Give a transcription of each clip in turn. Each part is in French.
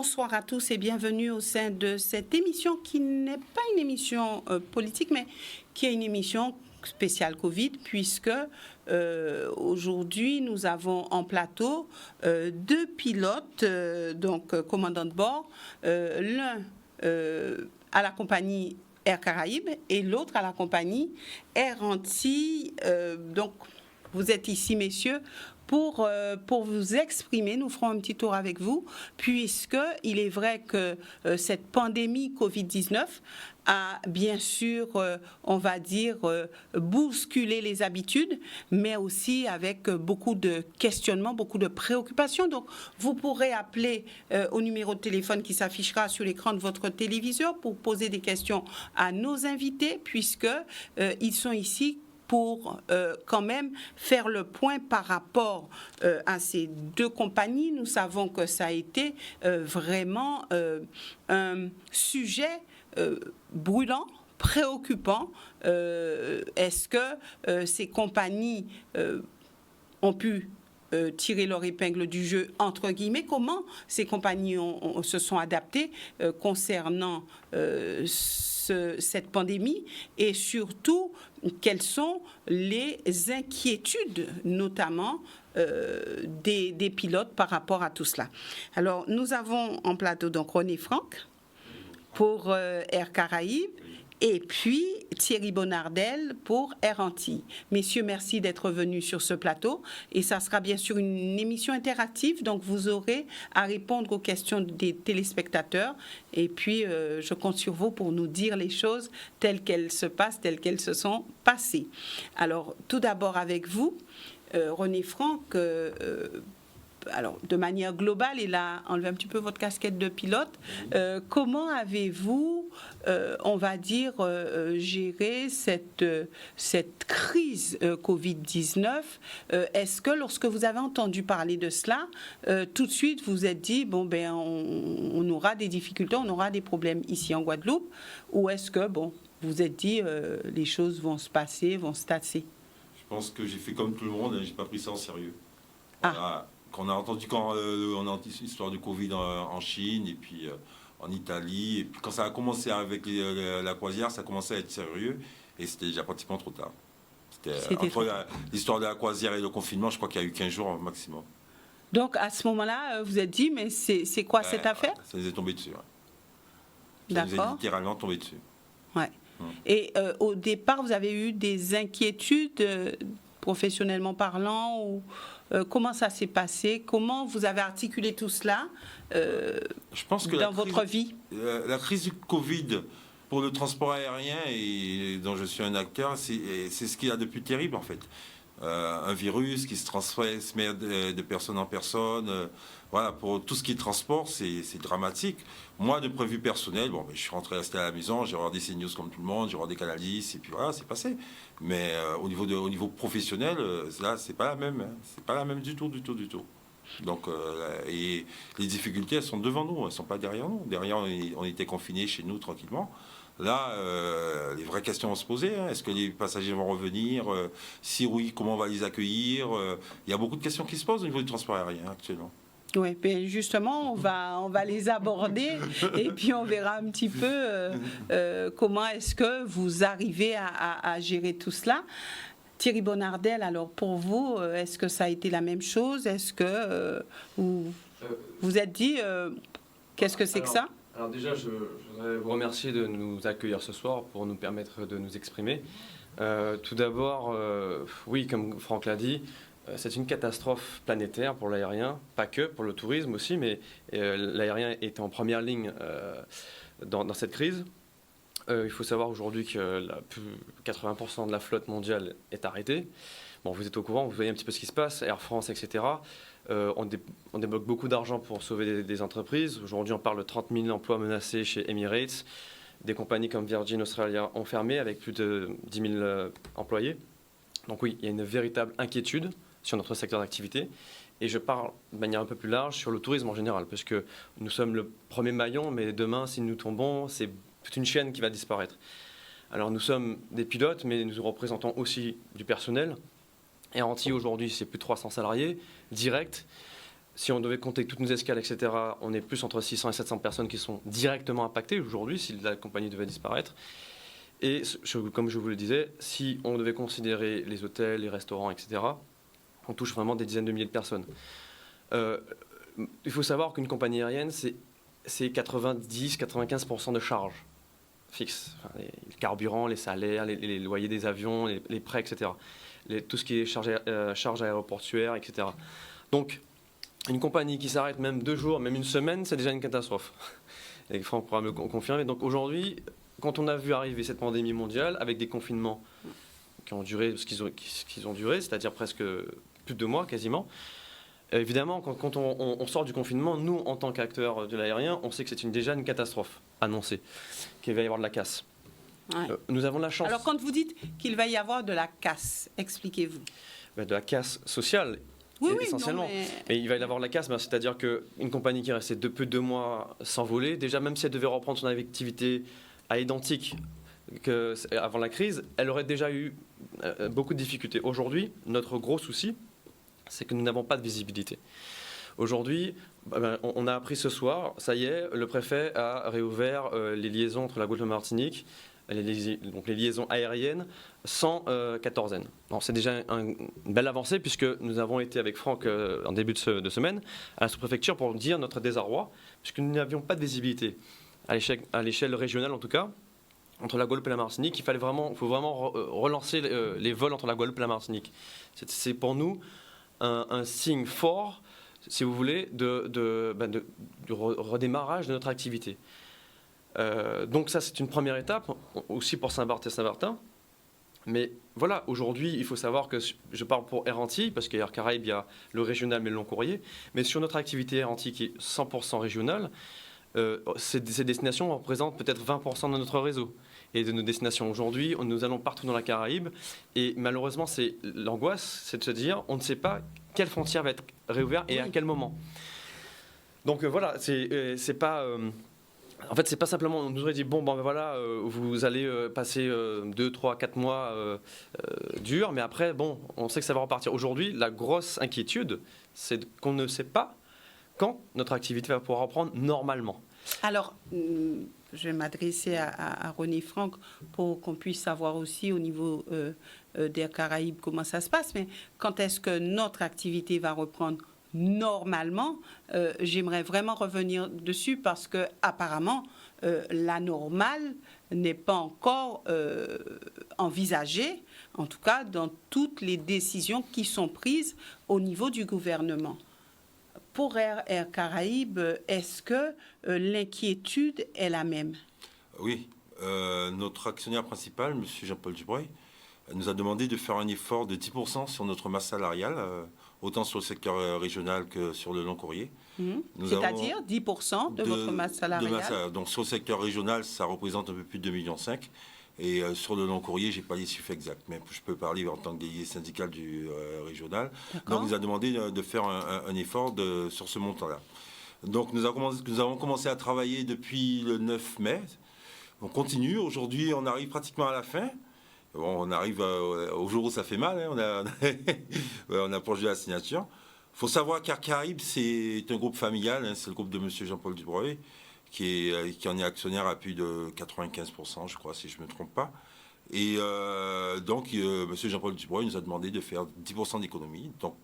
Bonsoir à tous et bienvenue au sein de cette émission qui n'est pas une émission politique, mais qui est une émission spéciale Covid, puisque aujourd'hui nous avons en plateau deux pilotes, donc commandants de bord, l'un à la compagnie Air Caraïbes et l'autre à la compagnie Air Antilles. Donc vous êtes ici, messieurs, pour vous exprimer. Nous ferons un petit tour avec vous, puisqu'il est vrai que cette pandémie Covid-19 a bien sûr, on va dire, bousculé les habitudes, mais aussi avec beaucoup de questionnements, beaucoup de préoccupations. Donc, vous pourrez appeler au numéro de téléphone qui s'affichera sur l'écran de votre téléviseur pour poser des questions à nos invités, puisqu'ils sont ici pour quand même faire le point par rapport à ces deux compagnies. Nous savons que ça a été vraiment un sujet brûlant, préoccupant. Est-ce que ces compagnies ont pu tirer leur épingle du jeu, entre guillemets? Comment ces compagnies se sont adaptées concernant cette pandémie, et surtout quelles sont les inquiétudes notamment des pilotes par rapport à tout cela. Alors nous avons en plateau donc René Franck pour Air Caraïbes et puis Thierry Bonnardel pour Air Antilles. Messieurs, merci d'être venus sur ce plateau, et ça sera bien sûr une émission interactive, donc vous aurez à répondre aux questions des téléspectateurs, et puis je compte sur vous pour nous dire les choses telles qu'elles se passent, telles qu'elles se sont passées. Alors tout d'abord avec vous, René Franck, alors, de manière globale, et là, enlevez un petit peu votre casquette de pilote, comment avez-vous, on va dire, géré cette crise Covid-19? Est-ce que lorsque vous avez entendu parler de cela, tout de suite vous vous êtes dit, bon, ben, on aura des difficultés, on aura des problèmes ici en Guadeloupe, ou est-ce que, bon, vous vous êtes dit, les choses vont se passer, vont se tasser? Je pense que j'ai fait comme tout le monde, j'ai pas pris ça en sérieux. Ah. Voilà. Quand on a entendu on a entendu l'histoire du Covid en Chine et puis en Italie, et puis quand ça a commencé avec la croisière, ça a commencé à être sérieux, et c'était déjà pratiquement trop tard. C'était entre l'histoire de la croisière et le confinement, je crois qu'il y a eu 15 jours au maximum. Donc à ce moment-là, vous êtes dit, mais c'est quoi cette affaire? Ça nous est tombé dessus. Ouais. Ça nous est littéralement tombé dessus. Ouais. Et au départ, vous avez eu des inquiétudes, professionnellement parlant, ou comment ça s'est passé? Comment vous avez articulé tout cela je pense que dans votre vie? La crise du Covid pour le transport aérien, et dont je suis un acteur, c'est ce qu'il y a de plus terrible en fait. Un virus qui se transmet de personne en personne. Voilà, pour tout ce qui est transport, c'est dramatique. Moi, de point de vue personnel, bon, je suis resté à la maison, j'ai regardé CNews comme tout le monde, j'ai regardé Canal 10, et puis voilà, c'est passé. Mais au niveau professionnel, là, c'est pas la même. Hein. C'est pas la même du tout. Donc, et les difficultés, elles sont devant nous, elles sont pas derrière nous. Derrière, on était confinés chez nous tranquillement. Là, les vraies questions vont se poser. Hein. Est-ce que les passagers vont revenir? Si oui, comment on va les accueillir? Il y a beaucoup de questions qui se posent au niveau du transport aérien actuellement. Oui, ben justement, on va les aborder, et puis on verra un petit peu comment est-ce que vous arrivez à gérer tout cela. Thierry Bonnardel, alors pour vous, est-ce que ça a été la même chose? Est-ce que vous êtes dit, qu'est-ce que c'est que ça? Alors déjà, je voudrais vous remercier de nous accueillir ce soir pour nous permettre de nous exprimer. Tout d'abord, oui, comme Franck l'a dit, c'est une catastrophe planétaire pour l'aérien, pas que, pour le tourisme aussi, mais l'aérien est en première ligne dans cette crise. Il faut savoir aujourd'hui que 80% de la flotte mondiale est arrêtée. Bon, vous êtes au courant, vous voyez un petit peu ce qui se passe, Air France, etc. On débloque beaucoup d'argent pour sauver des entreprises. Aujourd'hui, on parle de 30 000 emplois menacés chez Emirates. Des compagnies comme Virgin Australia ont fermé avec plus de 10 000 employés. Donc oui, il y a une véritable inquiétude sur notre secteur d'activité. Et je parle de manière un peu plus large sur le tourisme en général, parce que nous sommes le premier maillon, mais demain, si nous tombons, c'est toute une chaîne qui va disparaître. Alors nous sommes des pilotes, mais nous représentons aussi du personnel. Air Antilles aujourd'hui, c'est plus de 300 salariés directs. si on devait compter toutes nos escales, etc., on est plus entre 600 et 700 personnes qui sont directement impactées aujourd'hui si la compagnie devait disparaître. Et comme je vous le disais, si on devait considérer les hôtels, les restaurants, etc., on touche vraiment des dizaines de milliers de personnes. Il faut savoir qu'une compagnie aérienne, c'est 90-95% de charges fixes. Enfin, les carburants, les salaires, les loyers des avions, les prêts, etc. Tout ce qui est charges aéroportuaires, etc. Donc, une compagnie qui s'arrête même 2 jours, même une semaine, c'est déjà une catastrophe. Et Franck pourra me confirmer. Donc aujourd'hui, quand on a vu arriver cette pandémie mondiale, avec des confinements qui ont duré ce qu'ils ont duré, c'est-à-dire presque plus de 2 mois quasiment, évidemment, quand on sort du confinement, nous, en tant qu'acteurs de l'aérien, on sait que c'est déjà une catastrophe annoncée, qu'il va y avoir de la casse. Ouais. Nous avons la chance... Alors, quand vous dites qu'il va y avoir de la casse, expliquez-vous. De la casse sociale, essentiellement. Non, mais il va y avoir de la casse, c'est-à-dire qu'une compagnie qui est restée plus de 2 mois sans voler, déjà, même si elle devait reprendre son activité à identique qu'avant la crise, elle aurait déjà eu beaucoup de difficultés. Aujourd'hui, notre gros souci, c'est que nous n'avons pas de visibilité. Aujourd'hui, on a appris ce soir, ça y est, le préfet a réouvert les liaisons entre la Guadeloupe et la Martinique, donc les liaisons aériennes, sans quatorzaine. C'est déjà une belle avancée, puisque nous avons été avec Franck en début de semaine à la sous-préfecture pour dire notre désarroi, puisque nous n'avions pas de visibilité, à l'échelle régionale en tout cas, entre la Guadeloupe et la Martinique. Il faut vraiment relancer les vols entre la Guadeloupe et la Martinique. C'est pour nous un signe fort, si vous voulez, du redémarrage de notre activité. Donc ça, c'est une première étape, aussi pour Saint-Barth et Saint-Martin. Mais voilà, aujourd'hui, il faut savoir que je parle pour Air Antilles, parce qu'Air Caraïbes, il y a le régional mais le long courrier. Mais sur notre activité Air Antilles, qui est 100% régionale, ces destinations représentent peut-être 20% de notre réseau et de nos destinations. Aujourd'hui, nous allons partout dans la Caraïbe et malheureusement, l'angoisse, c'est de se dire on ne sait pas quelle frontière va être réouverte et à quel moment. Donc voilà, c'est pas... En fait, c'est pas simplement, on nous aurait dit, voilà, vous allez passer 2, 3, 4 mois durs, mais après, on sait que ça va repartir. Aujourd'hui, la grosse inquiétude, c'est qu'on ne sait pas quand notre activité va pouvoir reprendre normalement. Alors, je vais m'adresser à René Franck pour qu'on puisse savoir aussi au niveau d'Air Caraïbes comment ça se passe, mais quand est-ce que notre activité va reprendre normalement, j'aimerais vraiment revenir dessus parce que apparemment la normale n'est pas encore envisagée, en tout cas dans toutes les décisions qui sont prises au niveau du gouvernement. Pour Air Caraïbes, est-ce que l'inquiétude est la même? Oui, notre actionnaire principal, M. Jean-Paul Dubreuil, nous a demandé de faire un effort de 10% sur notre masse salariale, autant sur le secteur régional que sur le long courrier. C'est-à-dire 10% de votre masse salariale? Donc sur le secteur régional, ça représente un peu plus de 2,5 millions. Et sur le long courrier, je n'ai pas les chiffres exacts, mais je peux parler en tant que délégué syndical du régional. Donc il nous a demandé de faire un effort sur ce montant-là. Donc nous avons commencé à travailler depuis le 9 mai. On continue. Aujourd'hui, on arrive pratiquement à la fin. On arrive au jour où ça fait mal, hein. On approche de la signature. Il faut savoir qu'Air Caraïbes, c'est un groupe familial, hein. C'est le groupe de M. Jean-Paul Dubreuil, qui en est actionnaire à plus de 95%, je crois, si je ne me trompe pas. Et donc, M. Jean-Paul Dubreuil nous a demandé de faire 10% d'économie. Donc,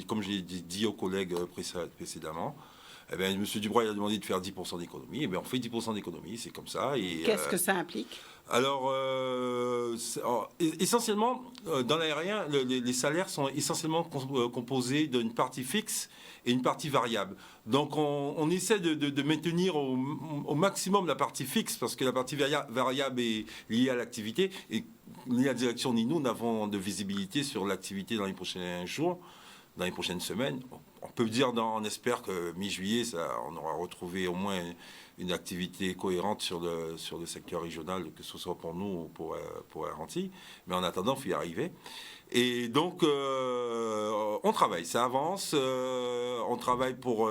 comme je l'ai dit aux collègues précédemment, eh bien, M. Dubreuil a demandé de faire 10% d'économie. Eh bien, on fait 10% d'économie, c'est comme ça. Qu'est-ce que ça implique? Alors, essentiellement, dans l'aérien, les salaires sont essentiellement composés d'une partie fixe et une partie variable. Donc, on essaie de maintenir au maximum la partie fixe, parce que la partie variable est liée à l'activité. Et ni la direction ni nous n'avons de visibilité sur l'activité dans les prochains jours, dans les prochaines semaines. On peut dire, on espère que mi-juillet, on aura retrouvé au moins une activité cohérente sur le secteur régional, que ce soit pour nous ou pour Air Antilles. Mais en attendant, il faut y arriver. Et donc, on travaille, ça avance. On travaille pour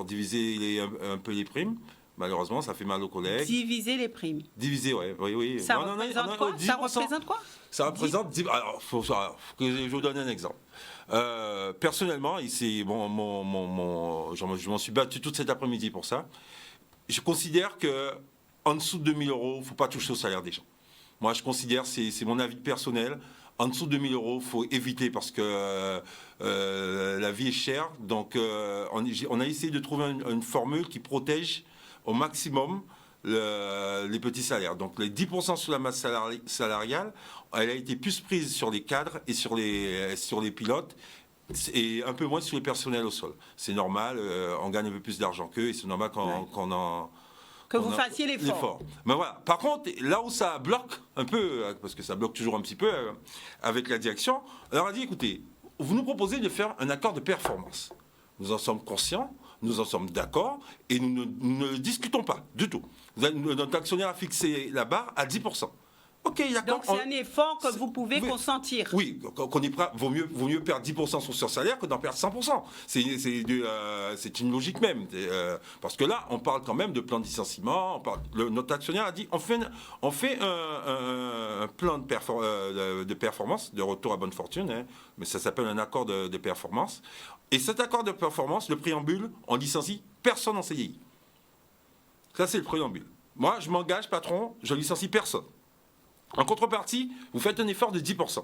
diviser un peu les primes. Malheureusement, ça fait mal aux collègues. Diviser les primes. Diviser, oui. Ça représente quoi? 10%. Ça représente quoi? Ça représente 10%. Alors, faut que je vous donne un exemple. Personnellement, ici, je m'en suis battu toute cet après-midi pour ça. Je considère que en dessous de 2000 euros, il ne faut pas toucher au salaire des gens. Moi, je considère, c'est mon avis personnel, en dessous de 2000 euros, il faut éviter parce que la vie est chère. Donc, on a essayé de trouver une formule qui protège au maximum les petits salaires. Donc, les 10% sur la masse salariale, elle a été plus prise sur les cadres et sur les pilotes et un peu moins sur les personnels au sol. C'est normal, on gagne un peu plus d'argent qu'eux et c'est normal que vous fassiez l'effort. Mais voilà. Par contre, là où ça bloque un peu, parce que ça bloque toujours un petit peu avec la direction, on leur a dit, écoutez, vous nous proposez de faire un accord de performance. Nous en sommes conscients, nous en sommes d'accord, et nous ne discutons pas du tout. Notre actionnaire a fixé la barre à 10%. Ok, d'accord. Donc c'est un effort que vous pouvez consentir. Oui, qu'on y prend, vaut mieux perdre 10% sur son salaire que d'en perdre 100%. C'est une logique même. Parce que là, on parle quand même de plan de licenciement. Notre actionnaire a dit on fait un plan de performance, de retour à bonne fortune, hein, mais ça s'appelle un accord de performance. Et cet accord de performance, le préambule, on licencie personne en CDI. Ça, c'est le préambule. Moi, je m'engage, patron, je licencie personne. En contrepartie, vous faites un effort de 10%.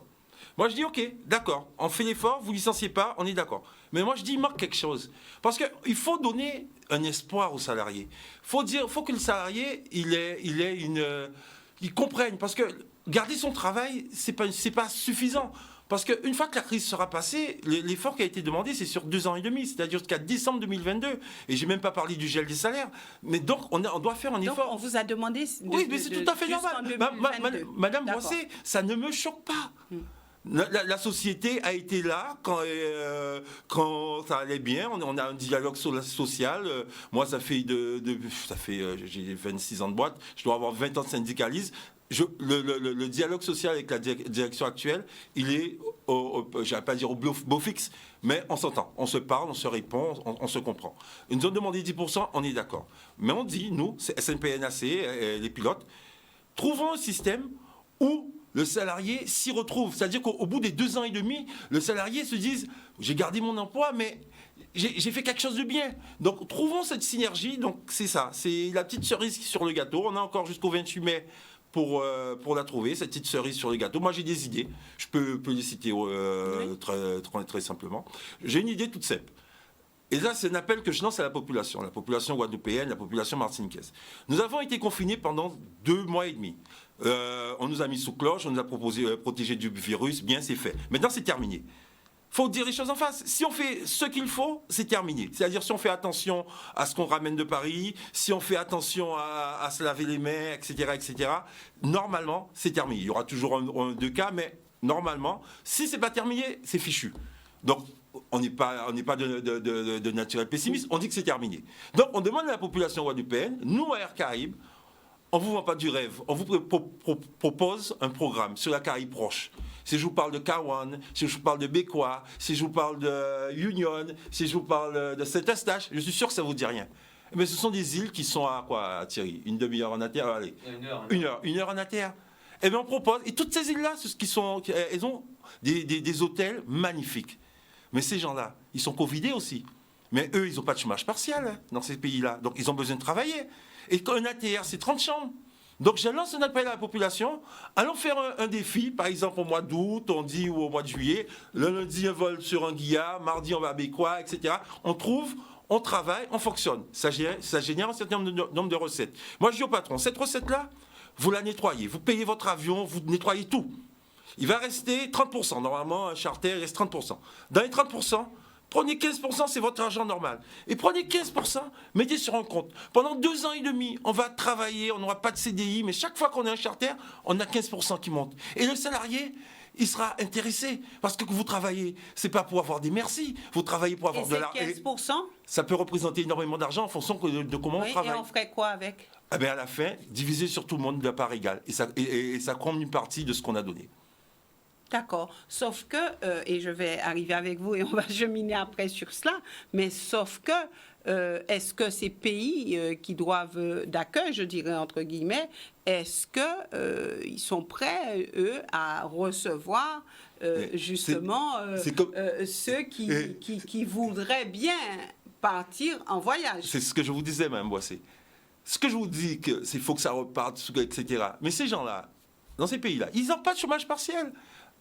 Moi, je dis, OK, d'accord, on fait l'effort, vous ne licenciez pas, on est d'accord. Mais moi, je dis, il manque quelque chose. Parce qu'il faut donner un espoir aux salariés. Il faut que le salarié, il comprenne. Parce que garder son travail, c'est pas suffisant. Parce qu'une fois que la crise sera passée, l'effort qui a été demandé, c'est sur 2 ans et demi, c'est-à-dire jusqu'à décembre 2022. Et je n'ai même pas parlé du gel des salaires. Mais donc, on doit faire un effort. Donc, on vous a demandé... Oui, mais c'est tout à fait normal. Madame Boissé, ça ne me choque pas. La société a été là quand ça allait bien. On a un dialogue social. Moi, j'ai 26 ans de boîte. Je dois avoir 20 ans de syndicalisme. Le dialogue social avec la direction actuelle, il est, je ne vais pas dire au beau fixe, mais on s'entend, on se parle, on se répond, on se comprend. Ils nous ont demandé 10%, on est d'accord. Mais on dit, nous, c'est SNPNAC, les pilotes, trouvons un système où le salarié s'y retrouve. C'est-à-dire qu'au bout des 2 ans et demi, le salarié se dise, j'ai gardé mon emploi, mais j'ai fait quelque chose de bien. Donc, trouvons cette synergie. Donc, c'est ça, c'est la petite cerise sur le gâteau. On a encore jusqu'au 28 mai pour la trouver, cette petite cerise sur le gâteau. Moi, j'ai des idées. Je peux les citer très simplement. J'ai une idée toute simple. Et là, c'est un appel que je lance à la population guadeloupéenne, la population martiniquaise. Nous avons été confinés pendant 2 mois et demi. On nous a mis sous cloche, on nous a proposé protéger du virus. Bien, c'est fait. Maintenant, c'est terminé. Il faut dire les choses en face. Si on fait ce qu'il faut, c'est terminé. C'est-à-dire si on fait attention à ce qu'on ramène de Paris, si on fait attention à se laver les mains, etc., normalement, c'est terminé. Il y aura toujours un ou 2 cas, mais normalement, si ce n'est pas terminé, c'est fichu. Donc, on n'est pas de naturel pessimiste, on dit que c'est terminé. Donc, on demande à la population guadeloupéenne, nous, à Air Caraïbes, on ne vous vend pas du rêve, on vous propose un programme sur la Caraïbe proche. Si je vous parle de Kawan, si je vous parle de Bécois, si je vous parle de Union, si je vous parle de Saint-Eustache, je suis sûr que ça ne vous dit rien. Mais ce sont des îles qui sont à quoi, Thierry? Une demi-heure en ATR, allez. Une heure en ATR. Et bien on propose, et toutes ces îles-là, elles ont des hôtels magnifiques. Mais ces gens-là, ils sont covidés aussi. Mais eux, ils n'ont pas de chômage partiel dans ces pays-là. Donc ils ont besoin de travailler. Et un ATR, c'est 30 chambres. Donc je lance un appel à la population, allons faire un défi, par exemple au mois d'août, on dit, ou au mois de juillet, le lundi un vol sur Anguilla, mardi on va à Bécois, etc. On trouve, on travaille, on fonctionne. Ça génère un certain nombre de recettes. Moi je dis au patron, cette recette-là, vous la nettoyez, vous payez votre avion, vous nettoyez tout. Il va rester 30%, normalement un charter il reste 30%. Dans les 30%, prenez 15%, c'est votre argent normal. Et prenez 15%, mettez sur un compte. Pendant 2 ans et demi, on va travailler, on n'aura pas de CDI, mais chaque fois qu'on a un charter, on a 15% qui monte. Et le salarié, il sera intéressé. Parce que vous travaillez, c'est pas pour avoir des merci, vous travaillez pour avoir de l'argent. Et 15%? Ça peut représenter énormément d'argent en fonction de comment on travaille. Et on ferait quoi avec? Eh bien, à la fin, diviser sur tout le monde de la part égale. Et ça compte une partie de ce qu'on a donné. D'accord. Sauf que, et je vais arriver avec vous et on va cheminer après sur cela, mais sauf que est-ce que ces pays qui doivent d'accueil, je dirais entre guillemets, est-ce qu'ils sont prêts, eux, à recevoir justement ceux qui voudraient bien partir en voyage? C'est ce que je vous disais, Mme Boissé. Ce que je vous dis, c'est qu'il faut que ça reparte, etc. Mais ces gens-là, dans ces pays-là, ils n'ont pas de chômage partiel.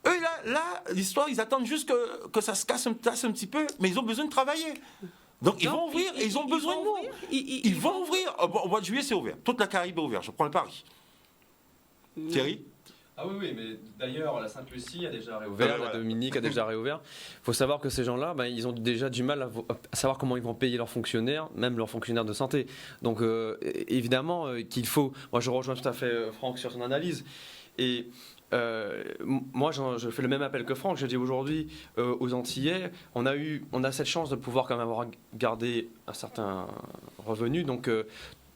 Eux, là l'histoire, ils attendent juste que ça se casse un petit peu, mais ils ont besoin de travailler. Donc ils vont ouvrir et ils ont besoin de nous. Ils vont ouvrir. Au mois de juillet, c'est ouvert. Toute la Caraïbe est ouverte. Je prends le pari. Thierry? Ah oui, mais d'ailleurs, la Sainte-Lucie a déjà réouvert, la Dominique a déjà réouvert. Il faut savoir que ces gens-là, ils ont déjà du mal à savoir comment ils vont payer leurs fonctionnaires, même leurs fonctionnaires de santé. Donc évidemment qu'il faut... Moi, je rejoins tout à fait Franck sur son analyse. Et moi, je fais le même appel que Franck. Je dis aujourd'hui aux Antillais, on a cette chance de pouvoir quand même avoir gardé un certain revenu. Donc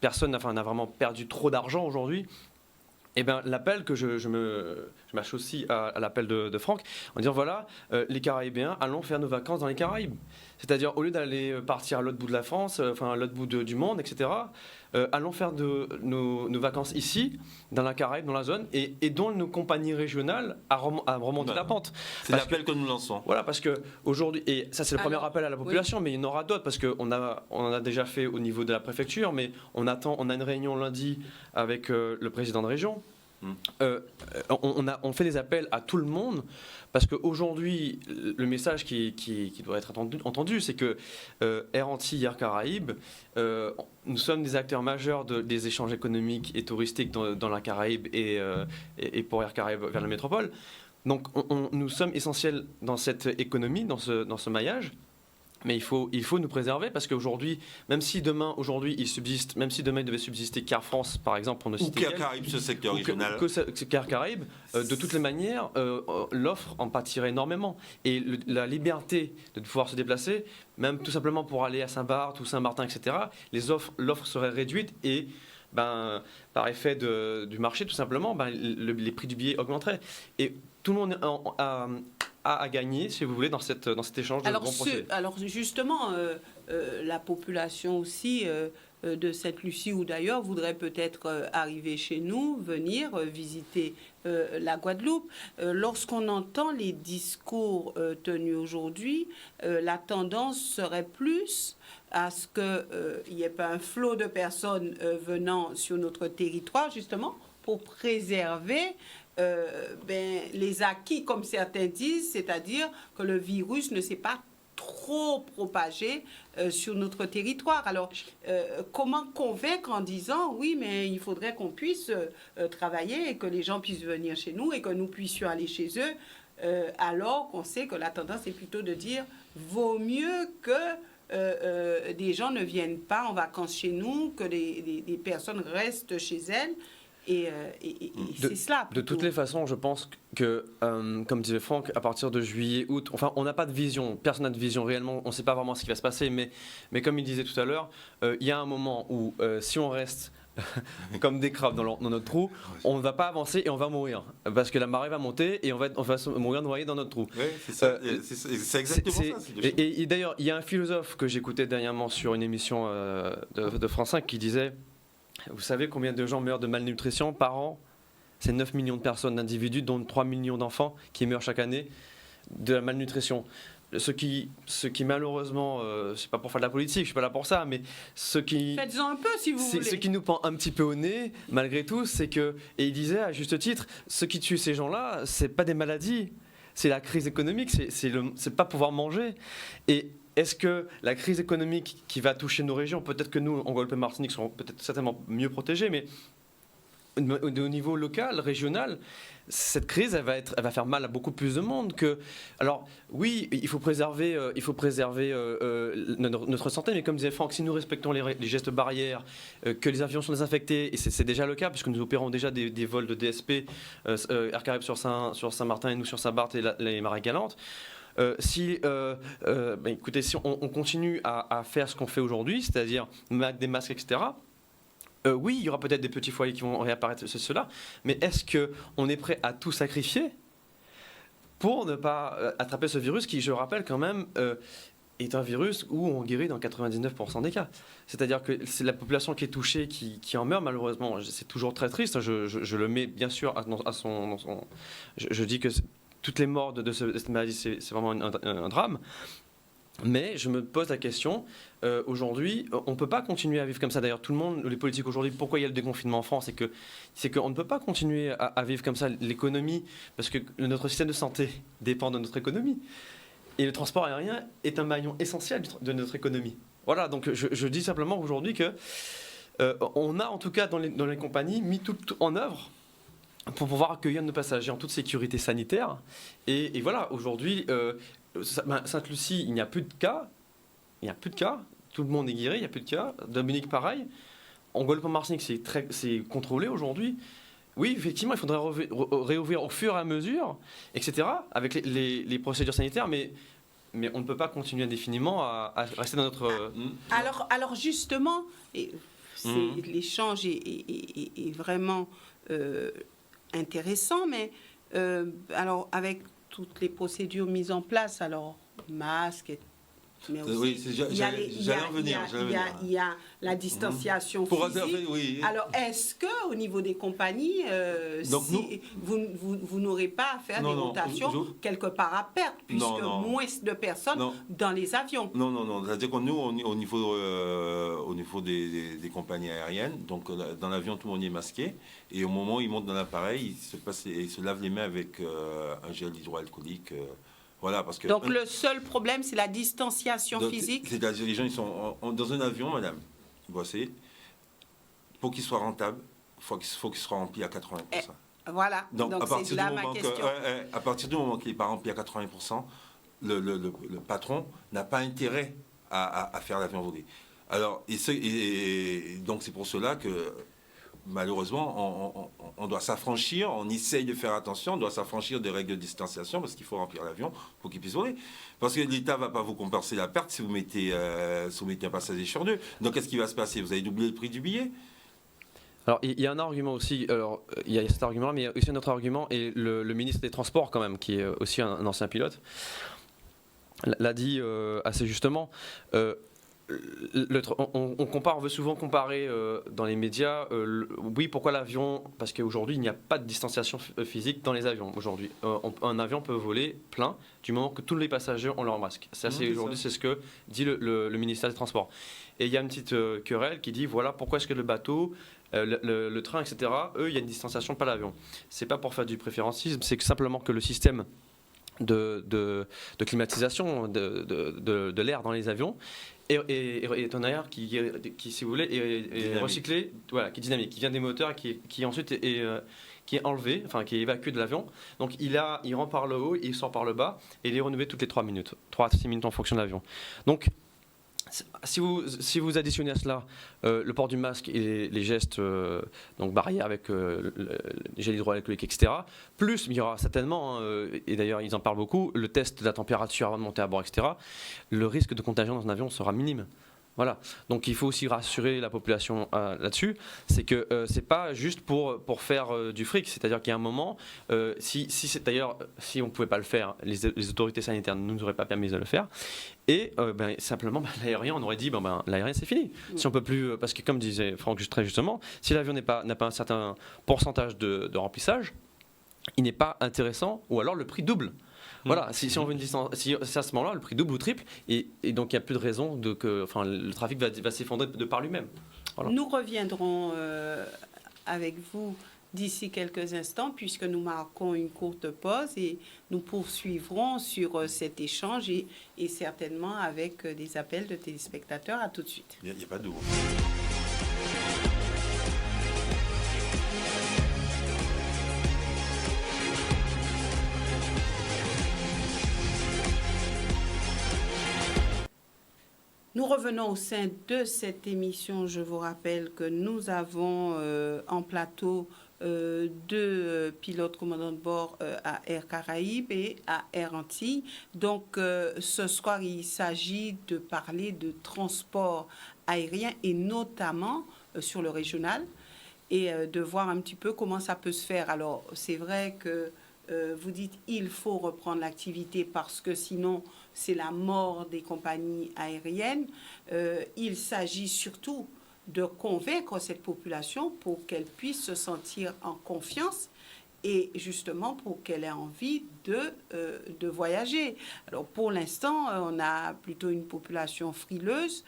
personne n'a vraiment perdu trop d'argent aujourd'hui. Eh bien, l'appel que je m'associe à l'appel de Franck, en disant voilà, les Caraïbéens, allons faire nos vacances dans les Caraïbes. C'est-à-dire, au lieu d'aller partir à l'autre bout de la France, à l'autre bout du monde, etc., allons faire nos vacances ici, dans la Caraïbe, dans la zone, et aidons nos compagnies régionales à remonter la pente. C'est l'appel que nous lançons. Voilà, parce qu'aujourd'hui, et ça c'est le premier appel à la population, mais il y en aura d'autres, parce qu'on en a déjà fait au niveau de la préfecture, mais on a une réunion lundi avec le président de région. On fait des appels à tout le monde parce qu'aujourd'hui, le message qui doit être entendu, c'est que Air Antilles, Air Caraïbes, nous sommes des acteurs majeurs des échanges économiques et touristiques dans la Caraïbe et pour Air Caraïbes vers la métropole. Donc nous sommes essentiels dans cette économie, dans ce maillage. Mais il faut nous préserver parce qu'aujourd'hui, même si demain il devait subsister qu'Air France, par exemple, pour ne citer qu'Air Caraïbes, ce secteur régional. Qu'Air Caraïbes, de toutes les manières, l'offre en pâtirait énormément. Et la liberté de pouvoir se déplacer, même tout simplement pour aller à Saint-Barth ou Saint-Martin, etc., l'offre serait réduite et par effet du marché, tout simplement, les prix du billet augmenteraient. Et tout le monde a à gagner, si vous voulez, dans cet échange de bons procédés. Alors justement, la population aussi de Sainte-Lucie ou d'ailleurs voudrait peut-être arriver chez nous, venir visiter la Guadeloupe. Lorsqu'on entend les discours tenus aujourd'hui, la tendance serait plus à ce qu'il n'y ait pas un flot de personnes venant sur notre territoire, justement, pour préserver les acquis, comme certains disent, c'est-à-dire que le virus ne s'est pas trop propagé sur notre territoire. Alors, comment convaincre en disant, oui, mais il faudrait qu'on puisse travailler et que les gens puissent venir chez nous et que nous puissions aller chez eux, alors qu'on sait que la tendance est plutôt de dire, vaut mieux que des gens ne viennent pas en vacances chez nous, que des personnes restent chez elles. Et c'est cela. De toutes les façons, je pense que, comme disait Franck, à partir de juillet, août, enfin, on n'a pas de vision, personne n'a de vision réellement, on ne sait pas vraiment ce qui va se passer, mais comme il disait tout à l'heure, il y a un moment où, si on reste comme des crabes dans notre trou, on ne va pas avancer et on va mourir, parce que la marée va monter et on va mourir noyé dans notre trou. Oui, c'est exactement ça. Et d'ailleurs, il y a un philosophe que j'écoutais dernièrement sur une émission de France 5 qui disait: vous savez combien de gens meurent de malnutrition par an? C'est 9 millions de personnes, d'individus, dont 3 millions d'enfants qui meurent chaque année de la malnutrition. Ce qui malheureusement, c'est pas pour faire de la politique, je suis pas là pour ça, mais faites-en un peu si vous voulez. Ce qui nous pend un petit peu au nez, malgré tout, c'est que, et il disait à juste titre, ce qui tue ces gens-là, c'est pas des maladies, c'est la crise économique, c'est pas pouvoir manger. Et est-ce que la crise économique qui va toucher nos régions, peut-être que nous, en Guadeloupe et Martinique, seront peut-être certainement mieux protégés, mais au niveau local, régional, cette crise, elle va faire mal à beaucoup plus de monde que. Alors oui, il faut préserver notre santé, mais comme disait Franck, si nous respectons les gestes barrières, que les avions sont désinfectés, et c'est déjà le cas puisque nous opérons déjà des vols de DSP, Air Caraïbes sur Saint-Martin et nous sur Saint-Barth et les Marais Galantes. Écoutez, si on continue à faire ce qu'on fait aujourd'hui, c'est-à-dire mettre des masques, etc., oui, il y aura peut-être des petits foyers qui vont réapparaître, cela, mais est-ce qu'on est prêt à tout sacrifier pour ne pas attraper ce virus qui, je rappelle quand même, est un virus où on guérit dans 99% des cas. C'est-à-dire que c'est la population qui est touchée qui en meurt, malheureusement. C'est toujours très triste. Je le mets bien sûr à son... Je dis que toutes les morts de cette maladie, c'est vraiment un drame. Mais je me pose la question, aujourd'hui, on ne peut pas continuer à vivre comme ça. D'ailleurs, tout le monde, les politiques aujourd'hui, pourquoi il y a le déconfinement en France, c'est qu'on ne peut pas continuer à vivre comme ça l'économie, parce que notre système de santé dépend de notre économie. Et le transport aérien est un maillon essentiel de notre économie. Voilà, donc je dis simplement aujourd'hui que on a en tout cas dans les compagnies mis tout en œuvre pour pouvoir accueillir nos passagers en toute sécurité sanitaire. Et voilà, aujourd'hui, Sainte-Lucie, il n'y a plus de cas. Il n'y a plus de cas. Tout le monde est guéri, il n'y a plus de cas. Dominique, pareil. En Guadeloupe-Martinique, c'est contrôlé aujourd'hui. Oui, effectivement, il faudrait réouvrir au fur et à mesure, etc., avec les procédures sanitaires, mais on ne peut pas continuer indéfiniment à rester dans notre... Alors justement, l'échange est vraiment intéressant, mais alors avec toutes les procédures mises en place, alors masque, mais aussi, oui, il y a la distanciation physique. Oui. Alors, est-ce que au niveau des compagnies, donc, vous n'aurez pas à faire des rotations quelque part à perte, puisque moins de personnes dans les avions? Non. C'est-à-dire que nous, au niveau des compagnies aériennes, donc dans l'avion, tout le monde est masqué. Et au moment où ils montent dans l'appareil, ils se lavent les mains avec un gel hydroalcoolique. Voilà, parce que, donc le seul problème, c'est la distanciation physique. C'est-à-dire les gens, ils sont dans un avion, madame, bossez, pour qu'il soit rentable, il faut qu'il soit rempli à 80%. Voilà, donc c'est là ma question. À partir du moment qu'il n'est pas rempli à 80%, le patron n'a pas intérêt à faire l'avion voler. Alors, et donc c'est pour cela que malheureusement, on doit s'affranchir, on essaye de faire attention, on doit s'affranchir des règles de distanciation parce qu'il faut remplir l'avion pour qu'il puisse voler. Parce que l'État ne va pas vous compenser la perte si vous mettez un passager sur deux. Donc, qu'est-ce qui va se passer? Vous allez doubler le prix du billet? Alors, il y a un argument aussi, il y a cet argument-là, mais il y a aussi un autre argument, et le ministre des Transports, quand même, qui est aussi un ancien pilote, l'a dit assez justement. On veut souvent comparer dans les médias, oui, pourquoi l'avion? Parce qu'aujourd'hui, il n'y a pas de distanciation physique dans les avions. Aujourd'hui, un avion peut voler plein du moment que tous les passagers ont leur masque. Aujourd'hui, c'est ce que dit le ministère des Transports. Et il y a une petite querelle qui dit, voilà, pourquoi est-ce que le bateau, le train, etc., eux, il y a une distanciation, pas l'avion. C'est pas pour faire du préférentisme, c'est simplement que le système de climatisation de l'air dans les avions est un air qui, si vous voulez, est recyclé, voilà, qui est dynamique, qui vient des moteurs et qui ensuite qui est enlevé, enfin qui est évacué de l'avion. Donc il rentre par le haut, il sort par le bas, et il est renouvelé toutes les 3 minutes, 3 à 6 minutes en fonction de l'avion. Donc si vous additionnez à cela le port du masque et les gestes donc barrières avec le gel hydroalcoolique, etc., plus il y aura certainement, et d'ailleurs ils en parlent beaucoup, le test de la température avant de monter à bord, etc., le risque de contagion dans un avion sera minime. Voilà, donc il faut aussi rassurer la population là-dessus, c'est que c'est pas juste pour faire du fric, c'est-à-dire qu'il y a un moment, si on ne pouvait pas le faire, les autorités sanitaires ne nous auraient pas permis de le faire, et simplement l'aérien, on aurait dit l'aérien c'est fini. Si on peut plus, parce que comme disait Franck très justement, si l'avion n'a pas un certain pourcentage de remplissage, il n'est pas intéressant, ou alors le prix double. Voilà, si on veut une distance, si à ce moment-là, le prix double ou triple, et donc il n'y a plus de raison le trafic va s'effondrer de par lui-même. Voilà. Nous reviendrons avec vous d'ici quelques instants, puisque nous marquons une courte pause et nous poursuivrons sur cet échange et certainement avec des appels de téléspectateurs. À tout de suite. Il n'y a pas d'eau. Nous revenons au sein de cette émission. Je vous rappelle que nous avons en plateau deux pilotes commandants de bord à Air Caraïbes et à Air Antilles. Donc ce soir, il s'agit de parler de transport aérien et notamment sur le régional et de voir un petit peu comment ça peut se faire. Alors c'est vrai que vous dites il faut reprendre l'activité parce que sinon c'est la mort des compagnies aériennes. Il s'agit surtout de convaincre cette population pour qu'elle puisse se sentir en confiance et justement pour qu'elle ait envie de voyager. Alors pour l'instant, on a plutôt une population frileuse,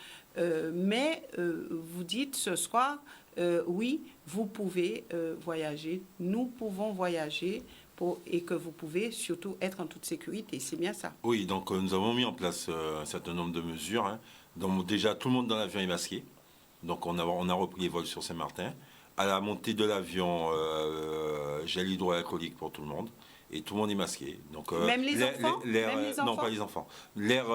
mais vous dites ce soir, oui, vous pouvez voyager, nous pouvons voyager et que vous pouvez surtout être en toute sécurité. C'est bien ça. Oui, donc nous avons mis en place un certain nombre de mesures. Hein. Donc déjà, tout le monde dans l'avion est masqué. Donc on a repris les vols sur Saint-Martin. À la montée de l'avion, gel hydroalcoolique pour tout le monde. Et tout le monde est masqué. Donc, même les enfants même les enfants. Non, pas les enfants. L'air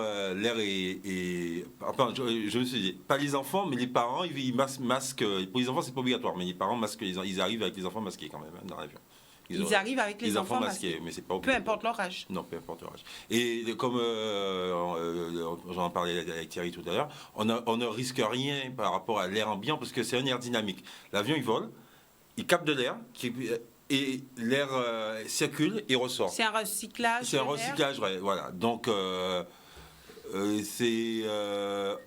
est... Enfin, je me suis dit, pas les enfants, mais les parents, ils masquent... Pour les enfants, c'est pas obligatoire, mais les parents masquent, ils arrivent avec les enfants masqués quand même, hein, dans l'avion. Ils arrivent avec les enfants masqués, mais c'est pas peu importe leur âge. Non, peu importe leur âge. Et comme j'en parlais avec Thierry tout à l'heure, on ne risque rien par rapport à l'air ambiant parce que c'est un air dynamique. L'avion, il vole, il capte de l'air et l'air circule et ressort. C'est un recyclage. C'est un recyclage, ouais, voilà. Donc, c'est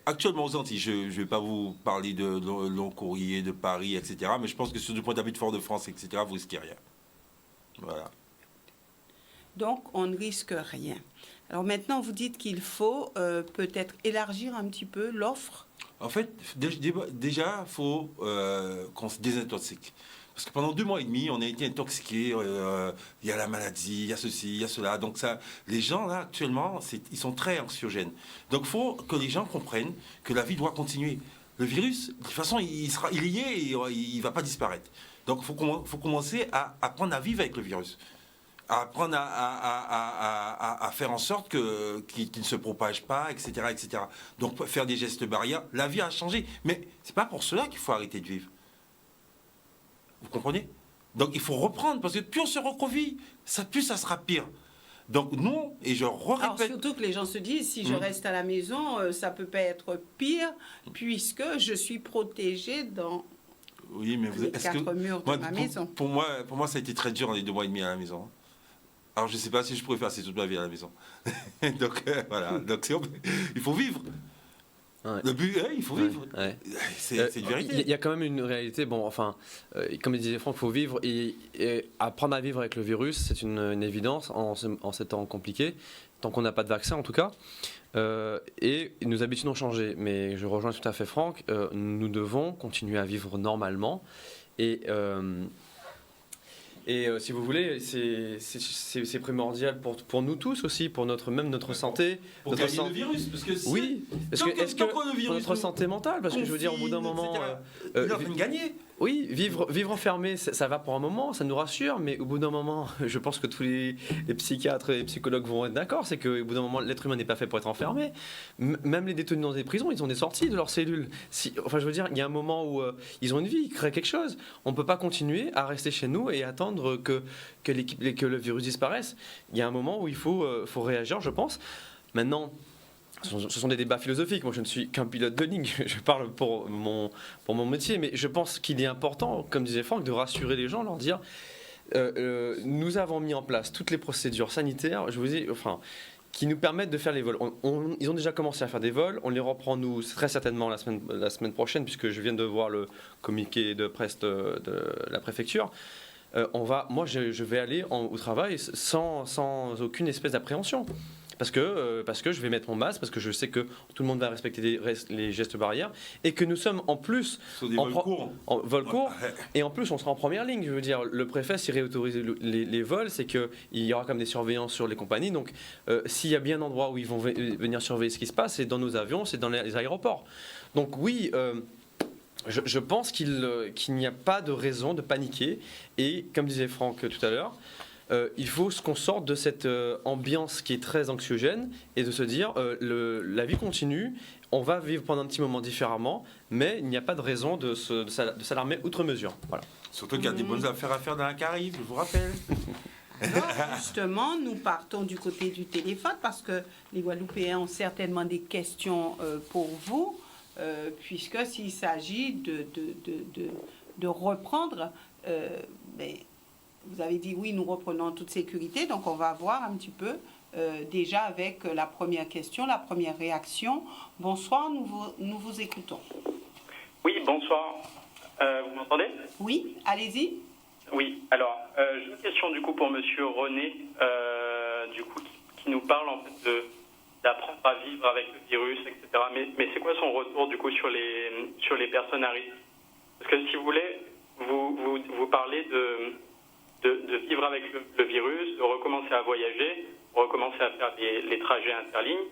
actuellement aux Antilles. Je ne vais pas vous parler de long courrier, de Paris, etc. Mais je pense que sur du point de vue de Fort-de-France, etc., vous risquez rien. Voilà. Donc, on ne risque rien. Alors maintenant, vous dites qu'il faut peut-être élargir un petit peu l'offre. En fait, déjà, il faut qu'on se désintoxique. Parce que pendant 2 mois et demi, on a été intoxiqués. Il y a la maladie, il y a ceci, il y a cela. Donc ça, les gens, là, actuellement, ils sont très anxiogènes. Donc il faut que les gens comprennent que la vie doit continuer. Le virus, de toute façon, il y est et il ne va pas disparaître. Donc il faut commencer à apprendre à vivre avec le virus. À apprendre à faire en sorte qu'il ne se propage pas, etc., etc. Donc faire des gestes barrières. La vie a changé. Mais ce n'est pas pour cela qu'il faut arrêter de vivre. Vous comprenez? Donc il faut reprendre, parce que plus on se recovit, plus ça sera pire. Donc nous, et je répète... Alors surtout que les gens se disent, si je reste à la maison, ça peut pas être pire, puisque je suis protégée dans les 4 murs de ma maison. Pour moi, ça a été très dur les 2 mois et demi à la maison. Alors je ne sais pas si je pourrais faire ça toute ma vie à la maison. Donc voilà, donc, il faut vivre. Ouais. Le but, il faut vivre. Ouais. C'est une vérité. Il y a quand même une réalité. Bon, enfin, comme disait Franck, il faut vivre et apprendre à vivre avec le virus, c'est une évidence en ces temps compliqués, tant qu'on n'a pas de vaccin en tout cas. Et nos habitudes ont changé. Mais je rejoins tout à fait Franck. Nous devons continuer à vivre normalement et si vous voulez, c'est primordial pour nous tous aussi, pour notre santé. Pour gagner le virus, parce que oui, est-ce que pour notre santé mentale, parce que je veux dire, au bout d'un moment, il est en train de gagner. Oui, vivre enfermé, ça va pour un moment, ça nous rassure, mais au bout d'un moment, je pense que tous les psychiatres et les psychologues vont être d'accord, c'est qu'au bout d'un moment, l'être humain n'est pas fait pour être enfermé. Même les détenus dans des prisons, ils ont des sorties de leurs cellules. Enfin, je veux dire, il y a un moment où ils ont une vie, ils créent quelque chose. On ne peut pas continuer à rester chez nous et attendre que le virus disparaisse. Il y a un moment où il faut réagir, je pense. Maintenant, ce sont des débats philosophiques. Moi, je ne suis qu'un pilote de ligne. Je parle pour mon métier. Mais je pense qu'il est important, comme disait Franck, de rassurer les gens, leur dire nous avons mis en place toutes les procédures sanitaires, qui nous permettent de faire les vols. Ils ont déjà commencé à faire des vols. On les reprend, nous, très certainement la semaine prochaine, puisque je viens de voir le communiqué de presse de la préfecture. Moi, je vais aller au travail sans aucune espèce d'appréhension. Parce que je vais mettre mon masque, parce que je sais que tout le monde va respecter les gestes barrières, et que nous sommes en plus en vol court, et en plus on sera en première ligne. Je veux dire, le préfet, s'il réautorise les vols, c'est qu'il y aura comme des surveillances sur les compagnies. Donc s'il y a bien un endroit où ils vont venir surveiller ce qui se passe, c'est dans nos avions, c'est dans les aéroports. Donc oui... Je pense qu'il n'y a pas de raison de paniquer. Et comme disait Franck tout à l'heure, il faut qu'on sorte de cette ambiance qui est très anxiogène et de se dire la vie continue, on va vivre pendant un petit moment différemment, mais il n'y a pas de raison de s'alarmer outre mesure. Voilà. Surtout qu'il y a des bonnes affaires à faire dans la Caraïbe, je vous rappelle. Alors, justement, nous partons du côté du téléphone parce que les Guadeloupéens ont certainement des questions pour vous. Puisque s'il s'agit de reprendre, vous avez dit oui, nous reprenons en toute sécurité, donc on va voir un petit peu déjà avec la première question, la première réaction. Bonsoir, nous vous écoutons. Oui, bonsoir. Vous m'entendez? Oui, allez-y. Oui, alors, j'ai une question du coup pour Monsieur René, du coup, qui nous parle en fait d'apprendre à vivre avec le virus, etc. Mais c'est quoi son retour du coup sur les personnes à risque? Parce que si vous voulez, vous parlez de vivre avec le virus, de recommencer à voyager, recommencer à faire les trajets interlignes,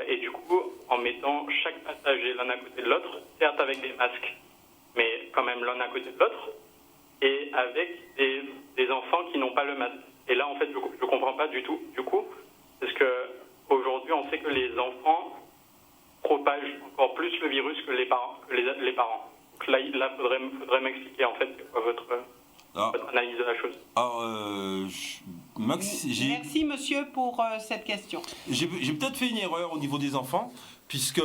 et du coup, en mettant chaque passager l'un à côté de l'autre, certes avec des masques, mais quand même l'un à côté de l'autre, et avec des enfants qui n'ont pas le masque. Et là, en fait, je ne comprends pas du tout, du coup, parce qu'aujourd'hui, on sait que les enfants propagent encore plus le virus que les parents. Donc là, faudrait m'expliquer, en fait, c'est quoi votre analyse de la chose. Alors, Merci, monsieur, pour cette question. J'ai peut-être fait une erreur au niveau des enfants, puisque